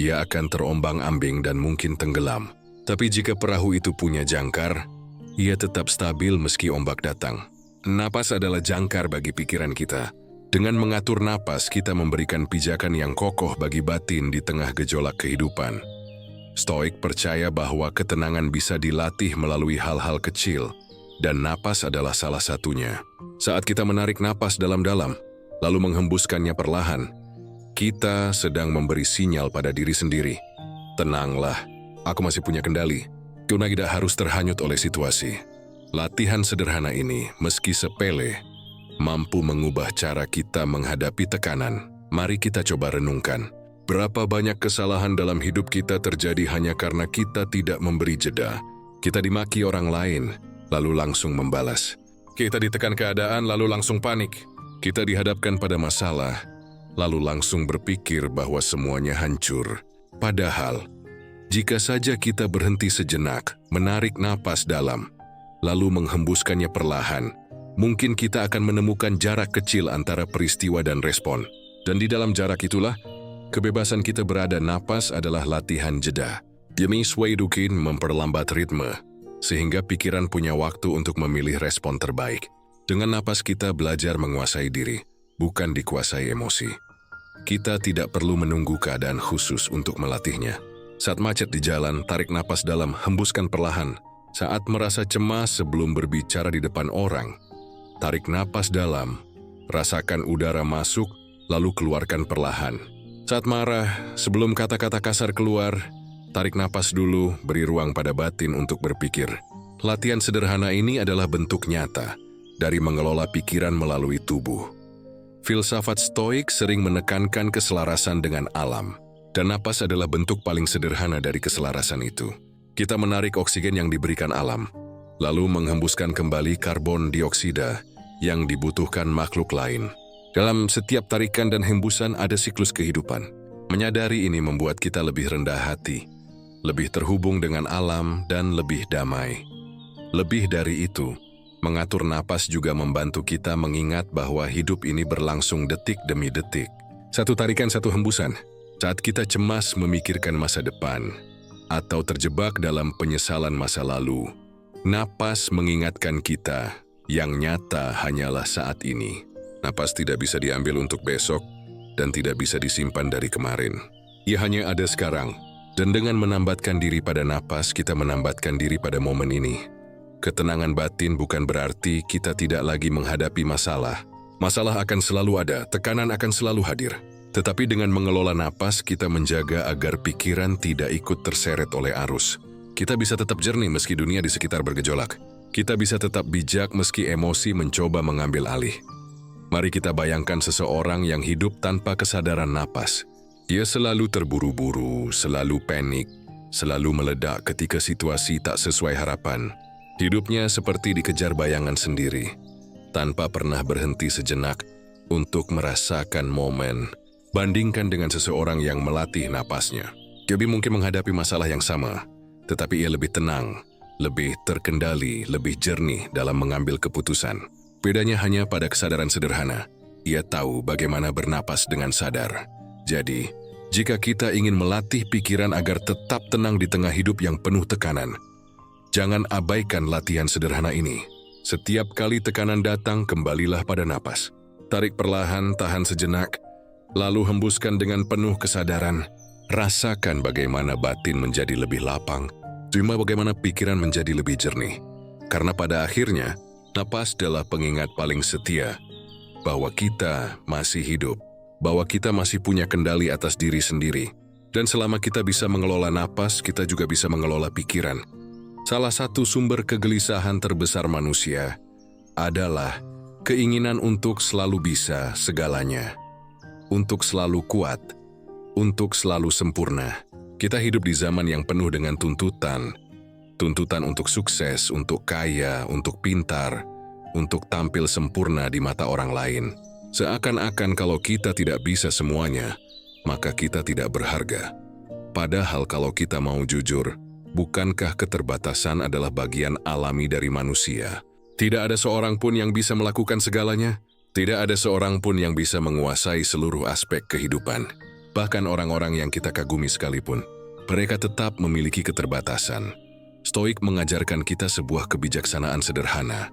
ia akan terombang-ambing dan mungkin tenggelam. Tapi jika perahu itu punya jangkar, ia tetap stabil meski ombak datang. Napas adalah jangkar bagi pikiran kita. Dengan mengatur napas, kita memberikan pijakan yang kokoh bagi batin di tengah gejolak kehidupan. Stoik percaya bahwa ketenangan bisa dilatih melalui hal-hal kecil, dan napas adalah salah satunya. Saat kita menarik napas dalam-dalam, lalu menghembuskannya perlahan, kita sedang memberi sinyal pada diri sendiri. Tenanglah, aku masih punya kendali. Kita tidak harus terhanyut oleh situasi. Latihan sederhana ini, meski sepele, mampu mengubah cara kita menghadapi tekanan. Mari kita coba renungkan. Berapa banyak kesalahan dalam hidup kita terjadi hanya karena kita tidak memberi jeda. Kita dimaki orang lain, lalu langsung membalas. Kita ditekan keadaan, lalu langsung panik. Kita dihadapkan pada masalah, lalu langsung berpikir bahwa semuanya hancur. Padahal, jika saja kita berhenti sejenak, menarik napas dalam, lalu menghembuskannya perlahan, mungkin kita akan menemukan jarak kecil antara peristiwa dan respon. Dan di dalam jarak itulah, kebebasan kita berada. Napas adalah latihan jeda. Demi Sweidukin memperlambat ritme, sehingga pikiran punya waktu untuk memilih respon terbaik. Dengan napas kita belajar menguasai diri, bukan dikuasai emosi. Kita tidak perlu menunggu keadaan khusus untuk melatihnya. Saat macet di jalan, tarik napas dalam, hembuskan perlahan. Saat merasa cemas sebelum berbicara di depan orang, tarik napas dalam, rasakan udara masuk, lalu keluarkan perlahan. Saat marah, sebelum kata-kata kasar keluar, tarik napas dulu, beri ruang pada batin untuk berpikir. Latihan sederhana ini adalah bentuk nyata dari mengelola pikiran melalui tubuh. Filsafat Stoik sering menekankan keselarasan dengan alam, dan napas adalah bentuk paling sederhana dari keselarasan itu. Kita menarik oksigen yang diberikan alam, lalu menghembuskan kembali karbon dioksida yang dibutuhkan makhluk lain. Dalam setiap tarikan dan hembusan ada siklus kehidupan. Menyadari ini membuat kita lebih rendah hati, lebih terhubung dengan alam, dan lebih damai. Lebih dari itu, mengatur napas juga membantu kita mengingat bahwa hidup ini berlangsung detik demi detik. Satu tarikan, satu hembusan. Saat kita cemas memikirkan masa depan, atau terjebak dalam penyesalan masa lalu, napas mengingatkan kita yang nyata hanyalah saat ini. Napas tidak bisa diambil untuk besok dan tidak bisa disimpan dari kemarin. Ia hanya ada sekarang, dan dengan menambatkan diri pada napas, kita menambatkan diri pada momen ini. Ketenangan batin bukan berarti kita tidak lagi menghadapi masalah. Masalah akan selalu ada, tekanan akan selalu hadir. Tetapi dengan mengelola napas, kita menjaga agar pikiran tidak ikut terseret oleh arus. Kita bisa tetap jernih meski dunia di sekitar bergejolak. Kita bisa tetap bijak meski emosi mencoba mengambil alih. Mari kita bayangkan seseorang yang hidup tanpa kesadaran napas. Ia selalu terburu-buru, selalu panik, selalu meledak ketika situasi tak sesuai harapan. Hidupnya seperti dikejar bayangan sendiri, tanpa pernah berhenti sejenak untuk merasakan momen. Bandingkan dengan seseorang yang melatih napasnya. Gaby mungkin menghadapi masalah yang sama, tetapi ia lebih tenang, lebih terkendali, lebih jernih dalam mengambil keputusan. Bedanya hanya pada kesadaran sederhana. Ia tahu bagaimana bernapas dengan sadar. Jadi, jika kita ingin melatih pikiran agar tetap tenang di tengah hidup yang penuh tekanan, jangan abaikan latihan sederhana ini. Setiap kali tekanan datang, kembalilah pada napas. Tarik perlahan, tahan sejenak, lalu hembuskan dengan penuh kesadaran. Rasakan bagaimana batin menjadi lebih lapang, cuma bagaimana pikiran menjadi lebih jernih. Karena pada akhirnya, napas adalah pengingat paling setia bahwa kita masih hidup, bahwa kita masih punya kendali atas diri sendiri. Dan selama kita bisa mengelola napas, kita juga bisa mengelola pikiran. Salah satu sumber kegelisahan terbesar manusia adalah keinginan untuk selalu bisa segalanya, untuk selalu kuat, untuk selalu sempurna. Kita hidup di zaman yang penuh dengan tuntutan. Tuntutan untuk sukses, untuk kaya, untuk pintar, untuk tampil sempurna di mata orang lain. Seakan-akan kalau kita tidak bisa semuanya, maka kita tidak berharga. Padahal kalau kita mau jujur, bukankah keterbatasan adalah bagian alami dari manusia? Tidak ada seorang pun yang bisa melakukan segalanya. Tidak ada seorang pun yang bisa menguasai seluruh aspek kehidupan. Bahkan orang-orang yang kita kagumi sekalipun, mereka tetap memiliki keterbatasan. Stoik mengajarkan kita sebuah kebijaksanaan sederhana,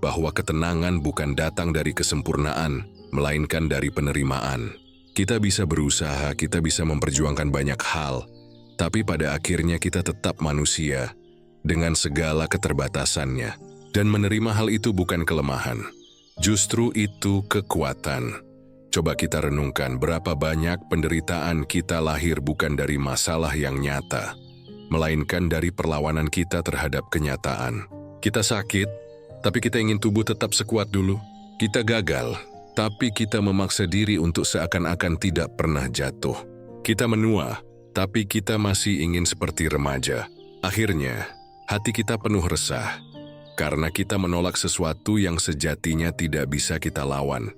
bahwa ketenangan bukan datang dari kesempurnaan, melainkan dari penerimaan. Kita bisa berusaha, kita bisa memperjuangkan banyak hal, tapi pada akhirnya kita tetap manusia dengan segala keterbatasannya. Dan menerima hal itu bukan kelemahan. Justru itu kekuatan. Coba kita renungkan berapa banyak penderitaan kita lahir bukan dari masalah yang nyata, melainkan dari perlawanan kita terhadap kenyataan. Kita sakit, tapi kita ingin tubuh tetap sekuat dulu. Kita gagal, tapi kita memaksa diri untuk seakan-akan tidak pernah jatuh. Kita menua, tapi kita masih ingin seperti remaja. Akhirnya, hati kita penuh resah, karena kita menolak sesuatu yang sejatinya tidak bisa kita lawan.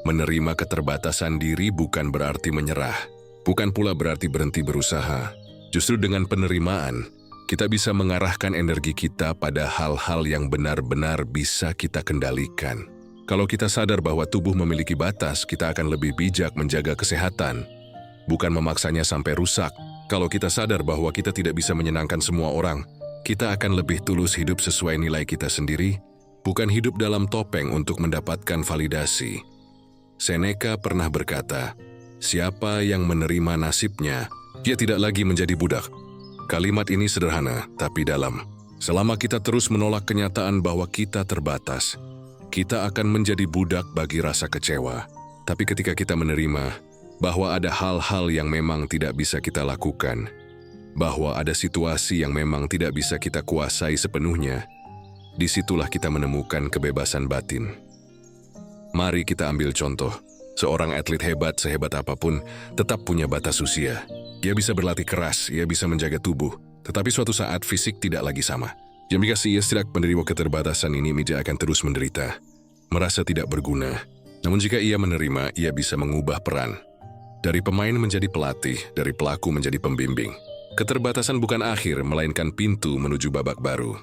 Menerima keterbatasan diri bukan berarti menyerah, bukan pula berarti berhenti berusaha. Justru dengan penerimaan, kita bisa mengarahkan energi kita pada hal-hal yang benar-benar bisa kita kendalikan. Kalau kita sadar bahwa tubuh memiliki batas, kita akan lebih bijak menjaga kesehatan, bukan memaksanya sampai rusak, Kalau kita sadar bahwa kita tidak bisa menyenangkan semua orang, kita akan lebih tulus hidup sesuai nilai kita sendiri, bukan hidup dalam topeng untuk mendapatkan validasi. Seneca pernah berkata, "Siapa yang menerima nasibnya, dia tidak lagi menjadi budak." Kalimat ini sederhana, tapi dalam. Selama kita terus menolak kenyataan bahwa kita terbatas, kita akan menjadi budak bagi rasa kecewa. Tapi ketika kita menerima bahwa ada hal-hal yang memang tidak bisa kita lakukan, bahwa ada situasi yang memang tidak bisa kita kuasai sepenuhnya, disitulah kita menemukan kebebasan batin. Mari kita ambil contoh. Seorang atlet hebat sehebat apapun tetap punya batas usia. Ia bisa berlatih keras, ia bisa menjaga tubuh, tetapi suatu saat fisik tidak lagi sama. Jika ia tidak menerima keterbatasan ini, ia akan terus menderita, merasa tidak berguna. Namun jika ia menerima, ia bisa mengubah peran. Dari pemain menjadi pelatih, dari pelaku menjadi pembimbing. Keterbatasan bukan akhir, melainkan pintu menuju babak baru.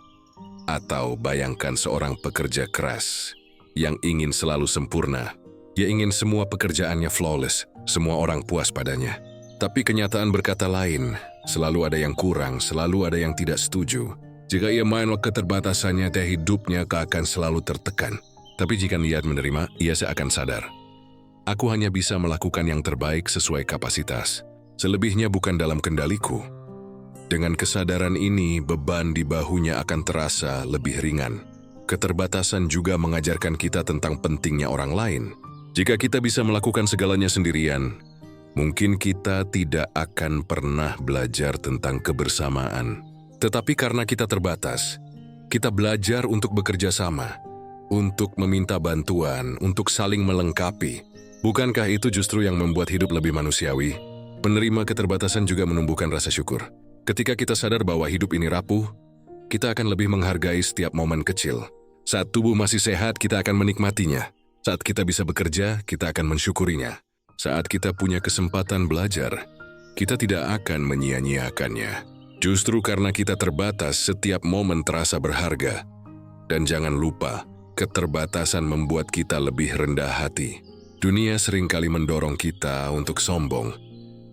Atau bayangkan seorang pekerja keras yang ingin selalu sempurna. Ia ingin semua pekerjaannya flawless, semua orang puas padanya. Tapi kenyataan berkata lain, selalu ada yang kurang, selalu ada yang tidak setuju. Jika ia main keterbatasannya, hidupnya akan selalu tertekan. Tapi jika ia menerima, ia seakan sadar. Aku hanya bisa melakukan yang terbaik sesuai kapasitas. Selebihnya bukan dalam kendaliku. Dengan kesadaran ini, beban di bahunya akan terasa lebih ringan. Keterbatasan juga mengajarkan kita tentang pentingnya orang lain. Jika kita bisa melakukan segalanya sendirian, mungkin kita tidak akan pernah belajar tentang kebersamaan. Tetapi karena kita terbatas, kita belajar untuk bekerja sama, untuk meminta bantuan, untuk saling melengkapi. Bukankah itu justru yang membuat hidup lebih manusiawi? Menerima keterbatasan juga menumbuhkan rasa syukur. Ketika kita sadar bahwa hidup ini rapuh, kita akan lebih menghargai setiap momen kecil. Saat tubuh masih sehat, kita akan menikmatinya. Saat kita bisa bekerja, kita akan mensyukurinya. Saat kita punya kesempatan belajar, kita tidak akan menyia-nyiakannya. Justru karena kita terbatas, setiap momen terasa berharga. Dan jangan lupa, keterbatasan membuat kita lebih rendah hati. Dunia seringkali mendorong kita untuk sombong,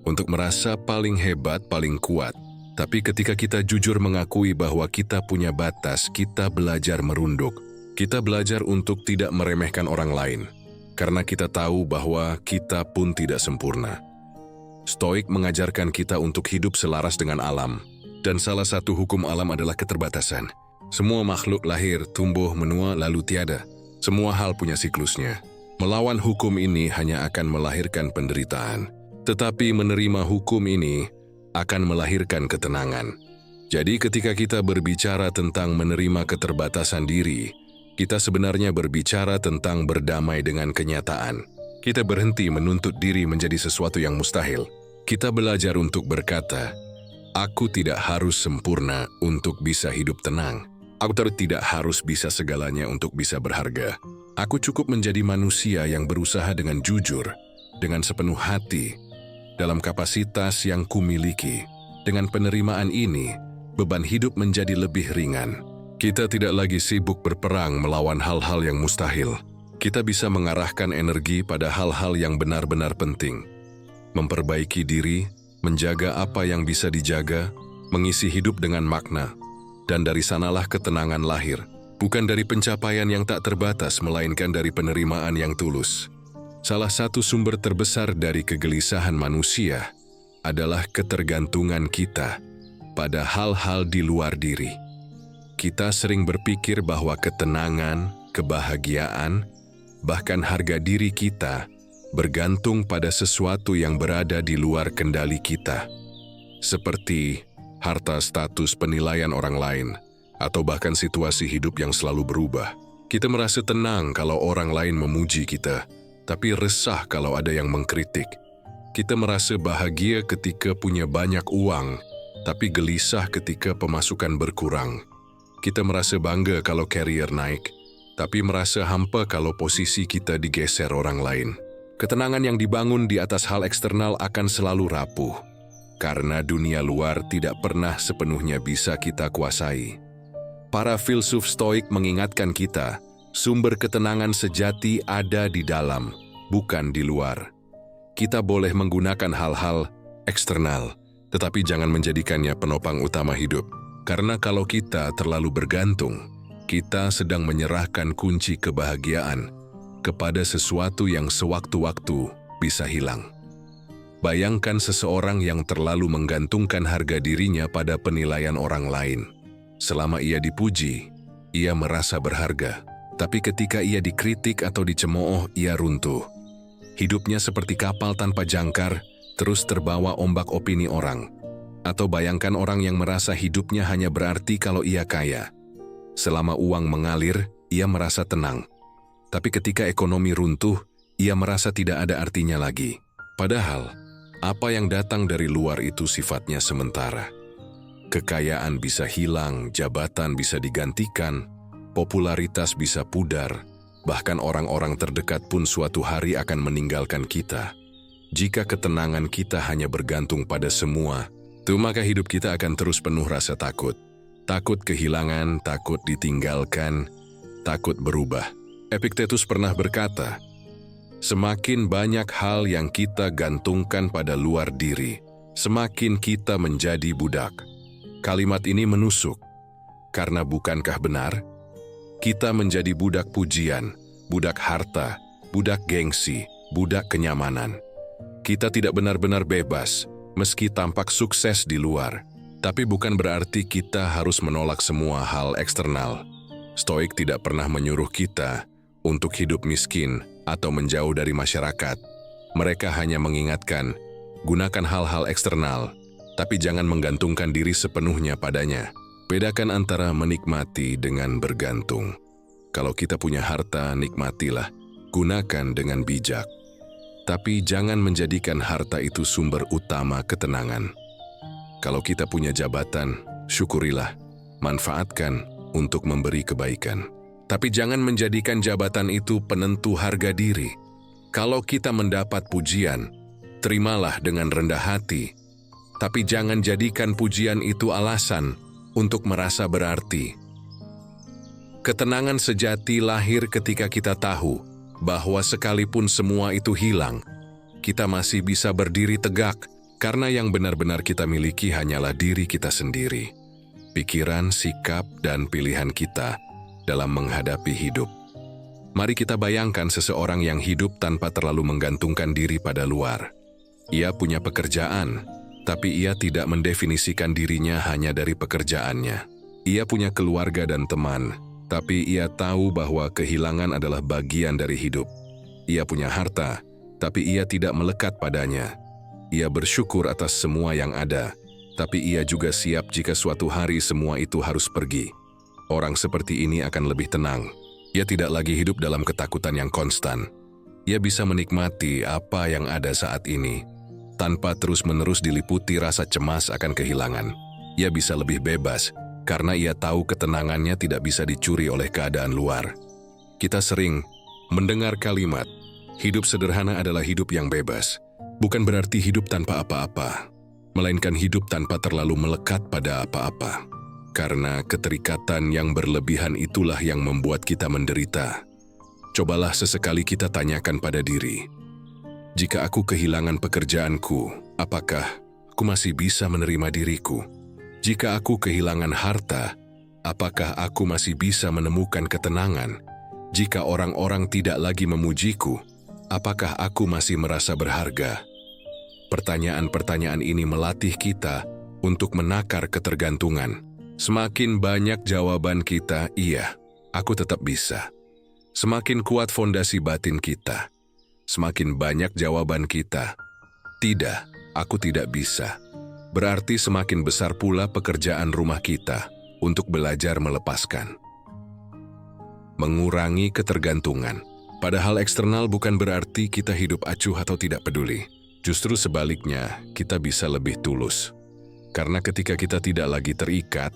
untuk merasa paling hebat, paling kuat. Tapi ketika kita jujur mengakui bahwa kita punya batas, kita belajar merunduk. Kita belajar untuk tidak meremehkan orang lain, karena kita tahu bahwa kita pun tidak sempurna. Stoik mengajarkan kita untuk hidup selaras dengan alam, dan salah satu hukum alam adalah keterbatasan. Semua makhluk lahir, tumbuh, menua, lalu tiada. Semua hal punya siklusnya. Melawan hukum ini hanya akan melahirkan penderitaan, tetapi menerima hukum ini akan melahirkan ketenangan. Jadi ketika kita berbicara tentang menerima keterbatasan diri, kita sebenarnya berbicara tentang berdamai dengan kenyataan. Kita berhenti menuntut diri menjadi sesuatu yang mustahil. Kita belajar untuk berkata, aku tidak harus sempurna untuk bisa hidup tenang. Aku tidak harus bisa segalanya untuk bisa berharga. Aku cukup menjadi manusia yang berusaha dengan jujur, dengan sepenuh hati, dalam kapasitas yang kumiliki. Dengan penerimaan ini, beban hidup menjadi lebih ringan. Kita tidak lagi sibuk berperang melawan hal-hal yang mustahil. Kita bisa mengarahkan energi pada hal-hal yang benar-benar penting. Memperbaiki diri, menjaga apa yang bisa dijaga, mengisi hidup dengan makna. Dan dari sanalah ketenangan lahir. Bukan dari pencapaian yang tak terbatas, melainkan dari penerimaan yang tulus. Salah satu sumber terbesar dari kegelisahan manusia adalah ketergantungan kita pada hal-hal di luar diri. Kita sering berpikir bahwa ketenangan, kebahagiaan, bahkan harga diri kita bergantung pada sesuatu yang berada di luar kendali kita. Seperti harta, status, penilaian orang lain, atau bahkan situasi hidup yang selalu berubah. Kita merasa tenang kalau orang lain memuji kita, tapi resah kalau ada yang mengkritik. Kita merasa bahagia ketika punya banyak uang, tapi gelisah ketika pemasukan berkurang. Kita merasa bangga kalau karier naik, tapi merasa hampa kalau posisi kita digeser orang lain. Ketenangan yang dibangun di atas hal eksternal akan selalu rapuh, karena dunia luar tidak pernah sepenuhnya bisa kita kuasai. Para filsuf Stoik mengingatkan kita, sumber ketenangan sejati ada di dalam, bukan di luar. Kita boleh menggunakan hal-hal eksternal, tetapi jangan menjadikannya penopang utama hidup. Karena kalau kita terlalu bergantung, kita sedang menyerahkan kunci kebahagiaan kepada sesuatu yang sewaktu-waktu bisa hilang. Bayangkan seseorang yang terlalu menggantungkan harga dirinya pada penilaian orang lain. Selama ia dipuji, ia merasa berharga. Tapi ketika ia dikritik atau dicemooh, ia runtuh. Hidupnya seperti kapal tanpa jangkar, terus terbawa ombak opini orang. Atau bayangkan orang yang merasa hidupnya hanya berarti kalau ia kaya. Selama uang mengalir, ia merasa tenang. Tapi ketika ekonomi runtuh, ia merasa tidak ada artinya lagi. Padahal, apa yang datang dari luar itu sifatnya sementara. Kekayaan bisa hilang, jabatan bisa digantikan, popularitas bisa pudar, bahkan orang-orang terdekat pun suatu hari akan meninggalkan kita. Jika ketenangan kita hanya bergantung pada semua, maka hidup kita akan terus penuh rasa takut. Takut kehilangan, takut ditinggalkan, takut berubah. Epictetus pernah berkata, semakin banyak hal yang kita gantungkan pada luar diri, semakin kita menjadi budak. Kalimat ini menusuk, karena bukankah benar? Kita menjadi budak pujian, budak harta, budak gengsi, budak kenyamanan. Kita tidak benar-benar bebas, meski tampak sukses di luar. Tapi bukan berarti kita harus menolak semua hal eksternal. Stoik tidak pernah menyuruh kita untuk hidup miskin atau menjauh dari masyarakat. Mereka hanya mengingatkan, gunakan hal-hal eksternal, tapi jangan menggantungkan diri sepenuhnya padanya. Bedakan antara menikmati dengan bergantung. Kalau kita punya harta, nikmatilah, gunakan dengan bijak. Tapi jangan menjadikan harta itu sumber utama ketenangan. Kalau kita punya jabatan, syukurilah, manfaatkan untuk memberi kebaikan. Tapi jangan menjadikan jabatan itu penentu harga diri. Kalau kita mendapat pujian, terimalah dengan rendah hati. Tapi jangan jadikan pujian itu alasan untuk merasa berarti. Ketenangan sejati lahir ketika kita tahu bahwa sekalipun semua itu hilang, kita masih bisa berdiri tegak. Karena yang benar-benar kita miliki hanyalah diri kita sendiri, pikiran, sikap, dan pilihan kita dalam menghadapi hidup. Mari kita bayangkan seseorang yang hidup tanpa terlalu menggantungkan diri pada luar. Ia punya pekerjaan, tapi ia tidak mendefinisikan dirinya hanya dari pekerjaannya. Ia punya keluarga dan teman, tapi ia tahu bahwa kehilangan adalah bagian dari hidup. Ia punya harta, tapi ia tidak melekat padanya. Ia bersyukur atas semua yang ada, tapi ia juga siap jika suatu hari semua itu harus pergi. Orang seperti ini akan lebih tenang. Ia tidak lagi hidup dalam ketakutan yang konstan. Ia bisa menikmati apa yang ada saat ini, tanpa terus-menerus diliputi rasa cemas akan kehilangan. Ia bisa lebih bebas, karena ia tahu ketenangannya tidak bisa dicuri oleh keadaan luar. Kita sering mendengar kalimat, hidup sederhana adalah hidup yang bebas. Bukan berarti hidup tanpa apa-apa, melainkan hidup tanpa terlalu melekat pada apa-apa. Karena keterikatan yang berlebihan itulah yang membuat kita menderita. Cobalah sesekali kita tanyakan pada diri, jika aku kehilangan pekerjaanku, apakah aku masih bisa menerima diriku? Jika aku kehilangan harta, apakah aku masih bisa menemukan ketenangan? Jika orang-orang tidak lagi memujiku, apakah aku masih merasa berharga? Pertanyaan-pertanyaan ini melatih kita untuk menakar ketergantungan. Semakin banyak jawaban kita, iya, aku tetap bisa. Semakin kuat fondasi batin kita. Semakin banyak jawaban kita, tidak, aku tidak bisa. Berarti semakin besar pula pekerjaan rumah kita untuk belajar melepaskan. Mengurangi ketergantungan. Padahal eksternal bukan berarti kita hidup acuh atau tidak peduli. Justru sebaliknya, kita bisa lebih tulus. Karena ketika kita tidak lagi terikat,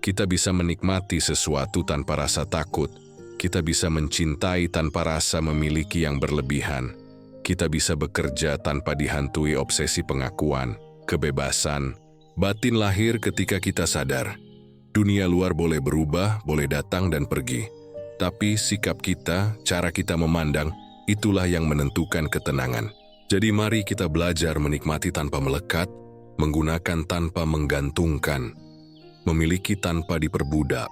kita bisa menikmati sesuatu tanpa rasa takut. Kita bisa mencintai tanpa rasa memiliki yang berlebihan. Kita bisa bekerja tanpa dihantui obsesi pengakuan, kebebasan. Batin lahir ketika kita sadar. Dunia luar boleh berubah, boleh datang dan pergi. Tapi sikap kita, cara kita memandang, itulah yang menentukan ketenangan. Jadi mari kita belajar menikmati tanpa melekat, menggunakan tanpa menggantungkan, memiliki tanpa diperbudak.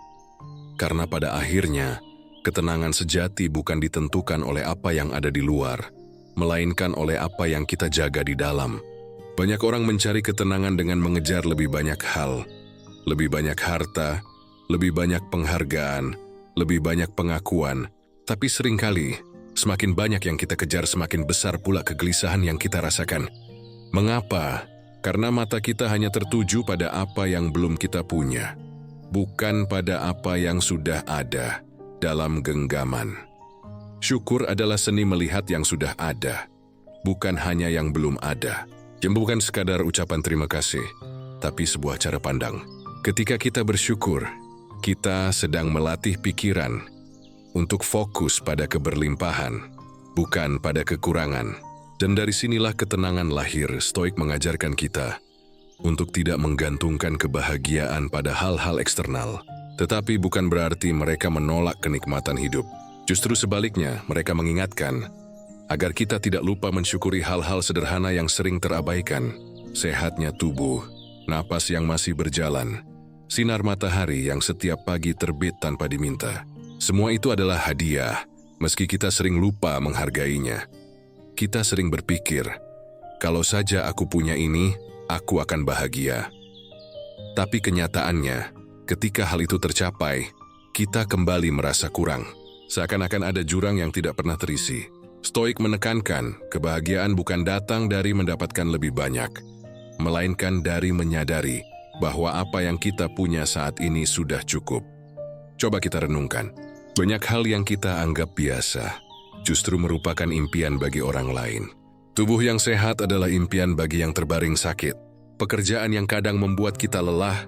Karena pada akhirnya, ketenangan sejati bukan ditentukan oleh apa yang ada di luar, melainkan oleh apa yang kita jaga di dalam. Banyak orang mencari ketenangan dengan mengejar lebih banyak hal, lebih banyak harta, lebih banyak penghargaan, lebih banyak pengakuan. Tapi seringkali, semakin banyak yang kita kejar, semakin besar pula kegelisahan yang kita rasakan. Mengapa? Karena mata kita hanya tertuju pada apa yang belum kita punya, bukan pada apa yang sudah ada dalam genggaman. Syukur adalah seni melihat yang sudah ada, bukan hanya yang belum ada. Yang bukan sekadar ucapan terima kasih, tapi sebuah cara pandang. Ketika kita bersyukur, kita sedang melatih pikiran untuk fokus pada keberlimpahan, bukan pada kekurangan. Dan dari sinilah ketenangan lahir. Stoik mengajarkan kita untuk tidak menggantungkan kebahagiaan pada hal-hal eksternal. Tetapi bukan berarti mereka menolak kenikmatan hidup. Justru sebaliknya, mereka mengingatkan agar kita tidak lupa mensyukuri hal-hal sederhana yang sering terabaikan. Sehatnya tubuh, napas yang masih berjalan, sinar matahari yang setiap pagi terbit tanpa diminta. Semua itu adalah hadiah, meski kita sering lupa menghargainya. Kita sering berpikir, kalau saja aku punya ini, aku akan bahagia. Tapi kenyataannya, ketika hal itu tercapai, kita kembali merasa kurang. Seakan-akan ada jurang yang tidak pernah terisi. Stoik menekankan, kebahagiaan bukan datang dari mendapatkan lebih banyak, melainkan dari menyadari bahwa apa yang kita punya saat ini sudah cukup. Coba kita renungkan, banyak hal yang kita anggap biasa, justru merupakan impian bagi orang lain. Tubuh yang sehat adalah impian bagi yang terbaring sakit. Pekerjaan yang kadang membuat kita lelah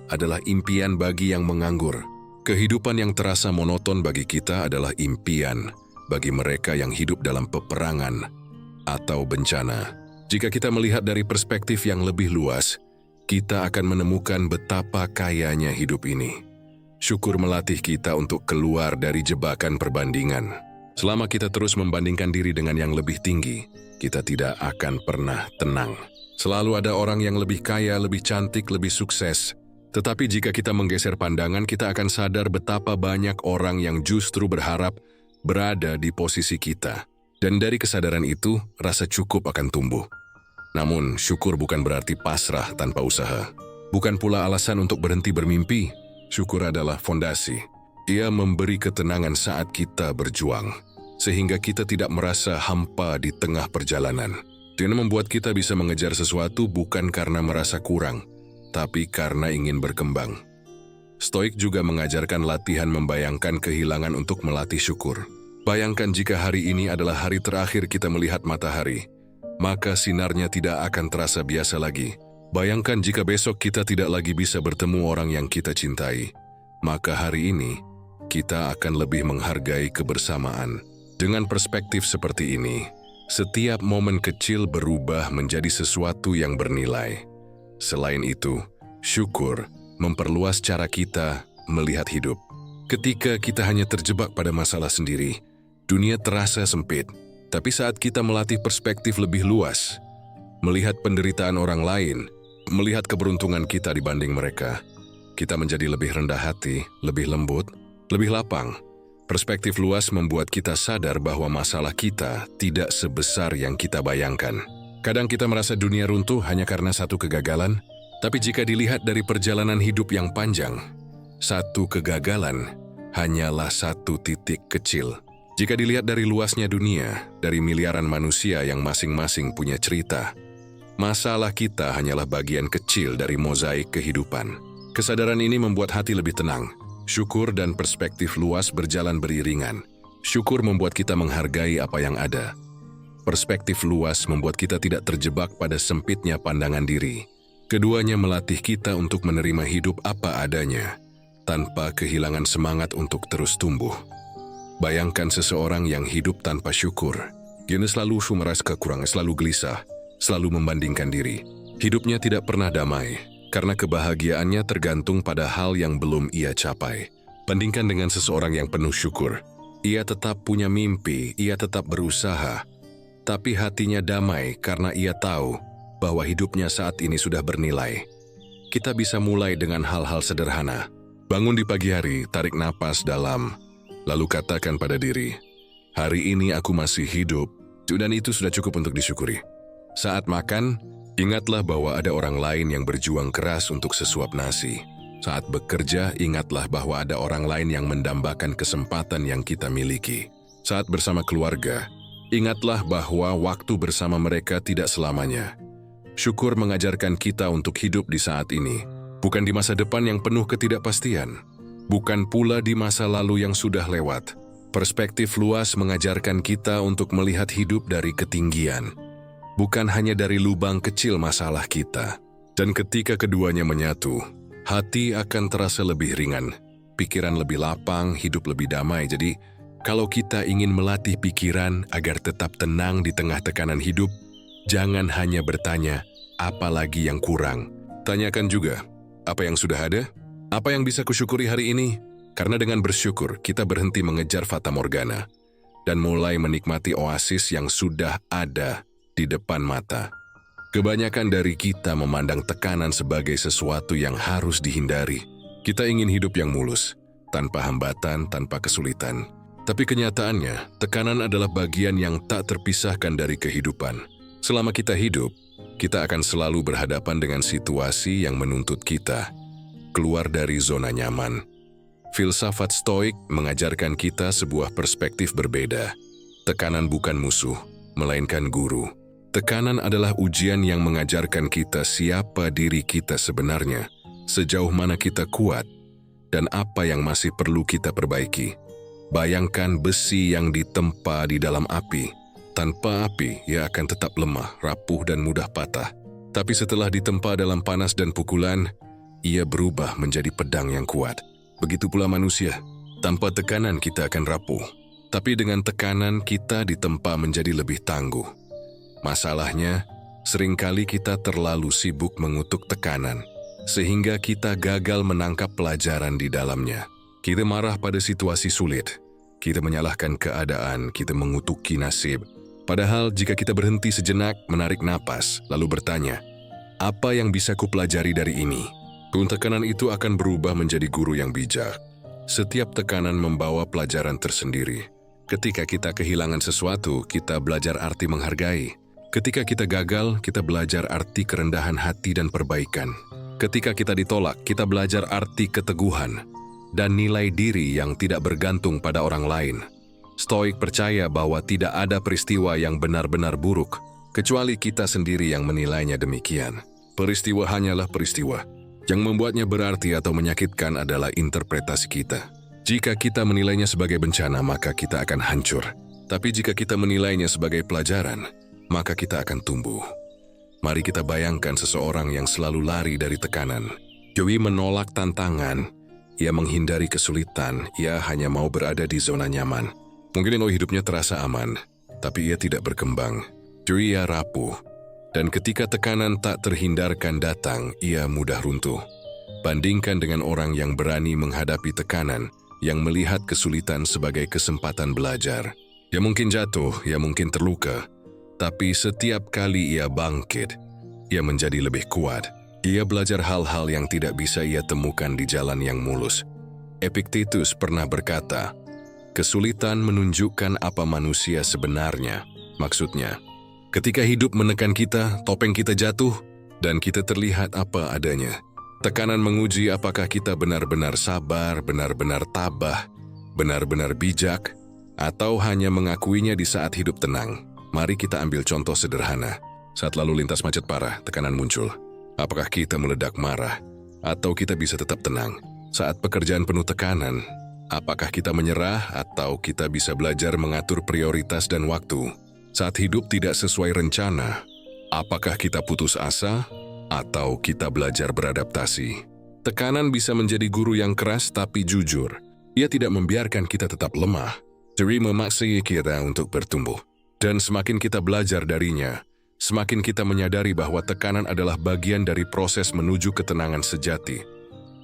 adalah impian bagi yang menganggur. Kehidupan yang terasa monoton bagi kita adalah impian bagi mereka yang hidup dalam peperangan atau bencana. Jika kita melihat dari perspektif yang lebih luas, kita akan menemukan betapa kayanya hidup ini. Syukur melatih kita untuk keluar dari jebakan perbandingan. Selama kita terus membandingkan diri dengan yang lebih tinggi, kita tidak akan pernah tenang. Selalu ada orang yang lebih kaya, lebih cantik, lebih sukses. Tetapi jika kita menggeser pandangan, kita akan sadar betapa banyak orang yang justru berharap berada di posisi kita. Dan dari kesadaran itu, rasa cukup akan tumbuh. Namun, syukur bukan berarti pasrah tanpa usaha. Bukan pula alasan untuk berhenti bermimpi. Syukur adalah fondasi. Ia memberi ketenangan saat kita berjuang, sehingga kita tidak merasa hampa di tengah perjalanan. Dia membuat kita bisa mengejar sesuatu bukan karena merasa kurang, tapi karena ingin berkembang. Stoik juga mengajarkan latihan membayangkan kehilangan untuk melatih syukur. Bayangkan jika hari ini adalah hari terakhir kita melihat matahari, maka sinarnya tidak akan terasa biasa lagi. Bayangkan jika besok kita tidak lagi bisa bertemu orang yang kita cintai, maka hari ini kita akan lebih menghargai kebersamaan. Dengan perspektif seperti ini, setiap momen kecil berubah menjadi sesuatu yang bernilai. Selain itu, syukur memperluas cara kita melihat hidup. Ketika kita hanya terjebak pada masalah sendiri, dunia terasa sempit. Tapi saat kita melatih perspektif lebih luas, melihat penderitaan orang lain, melihat keberuntungan kita dibanding mereka, kita menjadi lebih rendah hati, lebih lembut, lebih lapang. Perspektif luas membuat kita sadar bahwa masalah kita tidak sebesar yang kita bayangkan. Kadang kita merasa dunia runtuh hanya karena satu kegagalan, tapi jika dilihat dari perjalanan hidup yang panjang, satu kegagalan hanyalah satu titik kecil. Jika dilihat dari luasnya dunia, dari miliaran manusia yang masing-masing punya cerita, masalah kita hanyalah bagian kecil dari mozaik kehidupan. Kesadaran ini membuat hati lebih tenang. Syukur dan perspektif luas berjalan beriringan. Syukur membuat kita menghargai apa yang ada. Perspektif luas membuat kita tidak terjebak pada sempitnya pandangan diri. Keduanya melatih kita untuk menerima hidup apa adanya, tanpa kehilangan semangat untuk terus tumbuh. Bayangkan seseorang yang hidup tanpa syukur. Dia selalu meras kekurangan, selalu gelisah, selalu membandingkan diri. Hidupnya tidak pernah damai, karena kebahagiaannya tergantung pada hal yang belum ia capai. Bandingkan dengan seseorang yang penuh syukur. Ia tetap punya mimpi, ia tetap berusaha, tapi hatinya damai karena ia tahu bahwa hidupnya saat ini sudah bernilai. Kita bisa mulai dengan hal-hal sederhana. Bangun di pagi hari, tarik napas dalam, lalu katakan pada diri, hari ini aku masih hidup, dan itu sudah cukup untuk disyukuri. Saat makan, ingatlah bahwa ada orang lain yang berjuang keras untuk sesuap nasi. Saat bekerja, ingatlah bahwa ada orang lain yang mendambakan kesempatan yang kita miliki. Saat bersama keluarga, ingatlah bahwa waktu bersama mereka tidak selamanya. Syukur mengajarkan kita untuk hidup di saat ini, bukan di masa depan yang penuh ketidakpastian, bukan pula di masa lalu yang sudah lewat. Perspektif luas mengajarkan kita untuk melihat hidup dari ketinggian, bukan hanya dari lubang kecil masalah kita. Dan ketika keduanya menyatu, hati akan terasa lebih ringan, pikiran lebih lapang, hidup lebih damai. Jadi, kalau kita ingin melatih pikiran agar tetap tenang di tengah tekanan hidup, jangan hanya bertanya, apa lagi yang kurang? Tanyakan juga, apa yang sudah ada? Apa yang bisa kusyukuri hari ini? Karena dengan bersyukur, kita berhenti mengejar fata morgana dan mulai menikmati oasis yang sudah ada di depan mata. Kebanyakan dari kita memandang tekanan sebagai sesuatu yang harus dihindari. Kita ingin hidup yang mulus, tanpa hambatan, tanpa kesulitan. Tapi kenyataannya, tekanan adalah bagian yang tak terpisahkan dari kehidupan. Selama kita hidup, kita akan selalu berhadapan dengan situasi yang menuntut kita keluar dari zona nyaman. Filsafat Stoik mengajarkan kita sebuah perspektif berbeda. Tekanan bukan musuh, melainkan guru. Tekanan adalah ujian yang mengajarkan kita siapa diri kita sebenarnya, sejauh mana kita kuat, dan apa yang masih perlu kita perbaiki. Bayangkan besi yang ditempa di dalam api. Tanpa api, ia akan tetap lemah, rapuh, dan mudah patah. Tapi setelah ditempa dalam panas dan pukulan, ia berubah menjadi pedang yang kuat. Begitu pula manusia, tanpa tekanan kita akan rapuh. Tapi dengan tekanan kita ditempa menjadi lebih tangguh. Masalahnya, seringkali kita terlalu sibuk mengutuk tekanan, sehingga kita gagal menangkap pelajaran di dalamnya. Kita marah pada situasi sulit, kita menyalahkan keadaan, kita mengutuki nasib. Padahal jika kita berhenti sejenak, menarik napas, lalu bertanya, apa yang bisa kupelajari dari ini? Tekanan itu akan berubah menjadi guru yang bijak. Setiap tekanan membawa pelajaran tersendiri. Ketika kita kehilangan sesuatu, kita belajar arti menghargai. Ketika kita gagal, kita belajar arti kerendahan hati dan perbaikan. Ketika kita ditolak, kita belajar arti keteguhan dan nilai diri yang tidak bergantung pada orang lain. Stoik percaya bahwa tidak ada peristiwa yang benar-benar buruk, kecuali kita sendiri yang menilainya demikian. Peristiwa hanyalah peristiwa. Yang membuatnya berarti atau menyakitkan adalah interpretasi kita. Jika kita menilainya sebagai bencana, maka kita akan hancur. Tapi jika kita menilainya sebagai pelajaran, maka kita akan tumbuh. Mari kita bayangkan seseorang yang selalu lari dari tekanan. Joey menolak tantangan, ia menghindari kesulitan, ia hanya mau berada di zona nyaman. Mungkin hidupnya terasa aman, tapi ia tidak berkembang. Joey ia rapuh, dan ketika tekanan tak terhindarkan datang, ia mudah runtuh. Bandingkan dengan orang yang berani menghadapi tekanan, yang melihat kesulitan sebagai kesempatan belajar. Ia mungkin jatuh, ia mungkin terluka, tapi setiap kali ia bangkit, ia menjadi lebih kuat. Ia belajar hal-hal yang tidak bisa ia temukan di jalan yang mulus. Epictetus pernah berkata, kesulitan menunjukkan apa manusia sebenarnya. Maksudnya, ketika hidup menekan kita, topeng kita jatuh, dan kita terlihat apa adanya. Tekanan menguji apakah kita benar-benar sabar, benar-benar tabah, benar-benar bijak, atau hanya mengakuinya di saat hidup tenang. Mari kita ambil contoh sederhana. Saat lalu lintas macet parah, tekanan muncul. Apakah kita meledak marah, atau kita bisa tetap tenang? Saat pekerjaan penuh tekanan, apakah kita menyerah, atau kita bisa belajar mengatur prioritas dan waktu? Saat hidup tidak sesuai rencana, apakah kita putus asa, atau kita belajar beradaptasi? Tekanan bisa menjadi guru yang keras tapi jujur. Ia tidak membiarkan kita tetap lemah. Jadi memaksa kita untuk bertumbuh. Dan semakin kita belajar darinya, semakin kita menyadari bahwa tekanan adalah bagian dari proses menuju ketenangan sejati.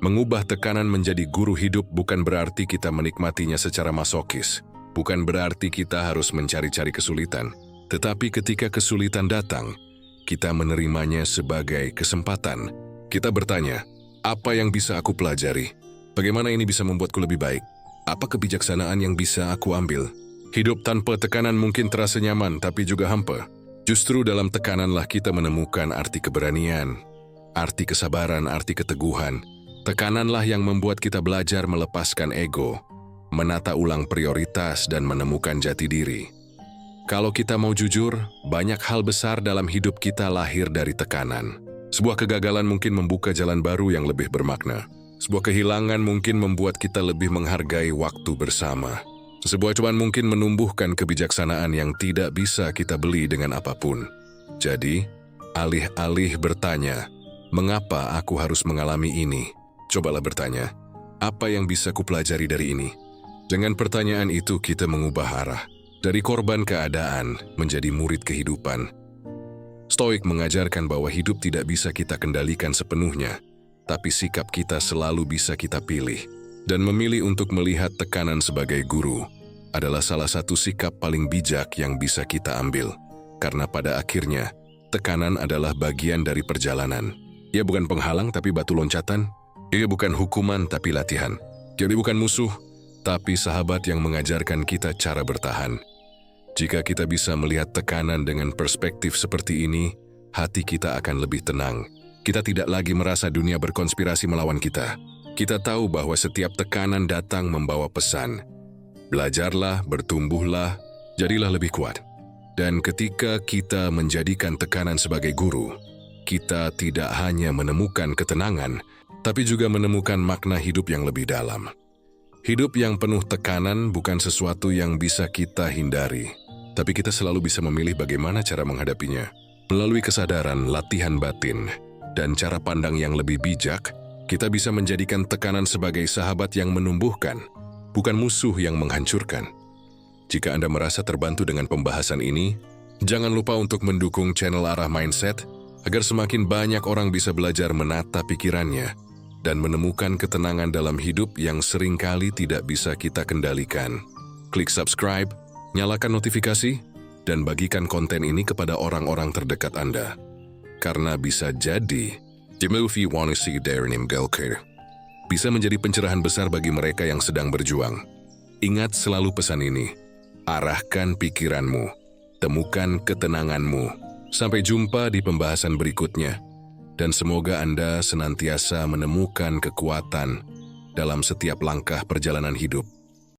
Mengubah tekanan menjadi guru hidup bukan berarti kita menikmatinya secara masokis. Bukan berarti kita harus mencari-cari kesulitan. Tetapi ketika kesulitan datang, kita menerimanya sebagai kesempatan. Kita bertanya, apa yang bisa aku pelajari? Bagaimana ini bisa membuatku lebih baik? Apa kebijaksanaan yang bisa aku ambil? Hidup tanpa tekanan mungkin terasa nyaman, tapi juga hampa. Justru dalam tekananlah kita menemukan arti keberanian, arti kesabaran, arti keteguhan. Tekananlah yang membuat kita belajar melepaskan ego, menata ulang prioritas, dan menemukan jati diri. Kalau kita mau jujur, banyak hal besar dalam hidup kita lahir dari tekanan. Sebuah kegagalan mungkin membuka jalan baru yang lebih bermakna. Sebuah kehilangan mungkin membuat kita lebih menghargai waktu bersama. Sebuah cobaan mungkin menumbuhkan kebijaksanaan yang tidak bisa kita beli dengan apapun. Jadi, alih-alih bertanya, mengapa aku harus mengalami ini? Cobalah bertanya, apa yang bisa kupelajari dari ini? Dengan pertanyaan itu kita mengubah arah. Dari korban keadaan menjadi murid kehidupan. Stoik mengajarkan bahwa hidup tidak bisa kita kendalikan sepenuhnya, tapi sikap kita selalu bisa kita pilih. Dan memilih untuk melihat tekanan sebagai guru adalah salah satu sikap paling bijak yang bisa kita ambil. Karena pada akhirnya, tekanan adalah bagian dari perjalanan. Ia bukan penghalang tapi batu loncatan. Ia bukan hukuman tapi latihan. Jadi bukan musuh, tapi sahabat yang mengajarkan kita cara bertahan. Jika kita bisa melihat tekanan dengan perspektif seperti ini, hati kita akan lebih tenang. Kita tidak lagi merasa dunia berkonspirasi melawan kita. Kita tahu bahwa setiap tekanan datang membawa pesan. Belajarlah, bertumbuhlah, jadilah lebih kuat. Dan ketika kita menjadikan tekanan sebagai guru, kita tidak hanya menemukan ketenangan, tapi juga menemukan makna hidup yang lebih dalam. Hidup yang penuh tekanan bukan sesuatu yang bisa kita hindari, tapi kita selalu bisa memilih bagaimana cara menghadapinya. Melalui kesadaran, latihan batin, dan cara pandang yang lebih bijak, kita bisa menjadikan tekanan sebagai sahabat yang menumbuhkan, bukan musuh yang menghancurkan. Jika Anda merasa terbantu dengan pembahasan ini, jangan lupa untuk mendukung channel Arah Mindset agar semakin banyak orang bisa belajar menata pikirannya dan menemukan ketenangan dalam hidup yang seringkali tidak bisa kita kendalikan. Klik subscribe, nyalakan notifikasi, dan bagikan konten ini kepada orang-orang terdekat Anda. Karena bisa jadi, Jimufi Wanisi Darenim Gelker bisa menjadi pencerahan besar bagi mereka yang sedang berjuang. Ingat selalu pesan ini, arahkan pikiranmu, temukan ketenanganmu. Sampai jumpa di pembahasan berikutnya, dan semoga Anda senantiasa menemukan kekuatan dalam setiap langkah perjalanan hidup.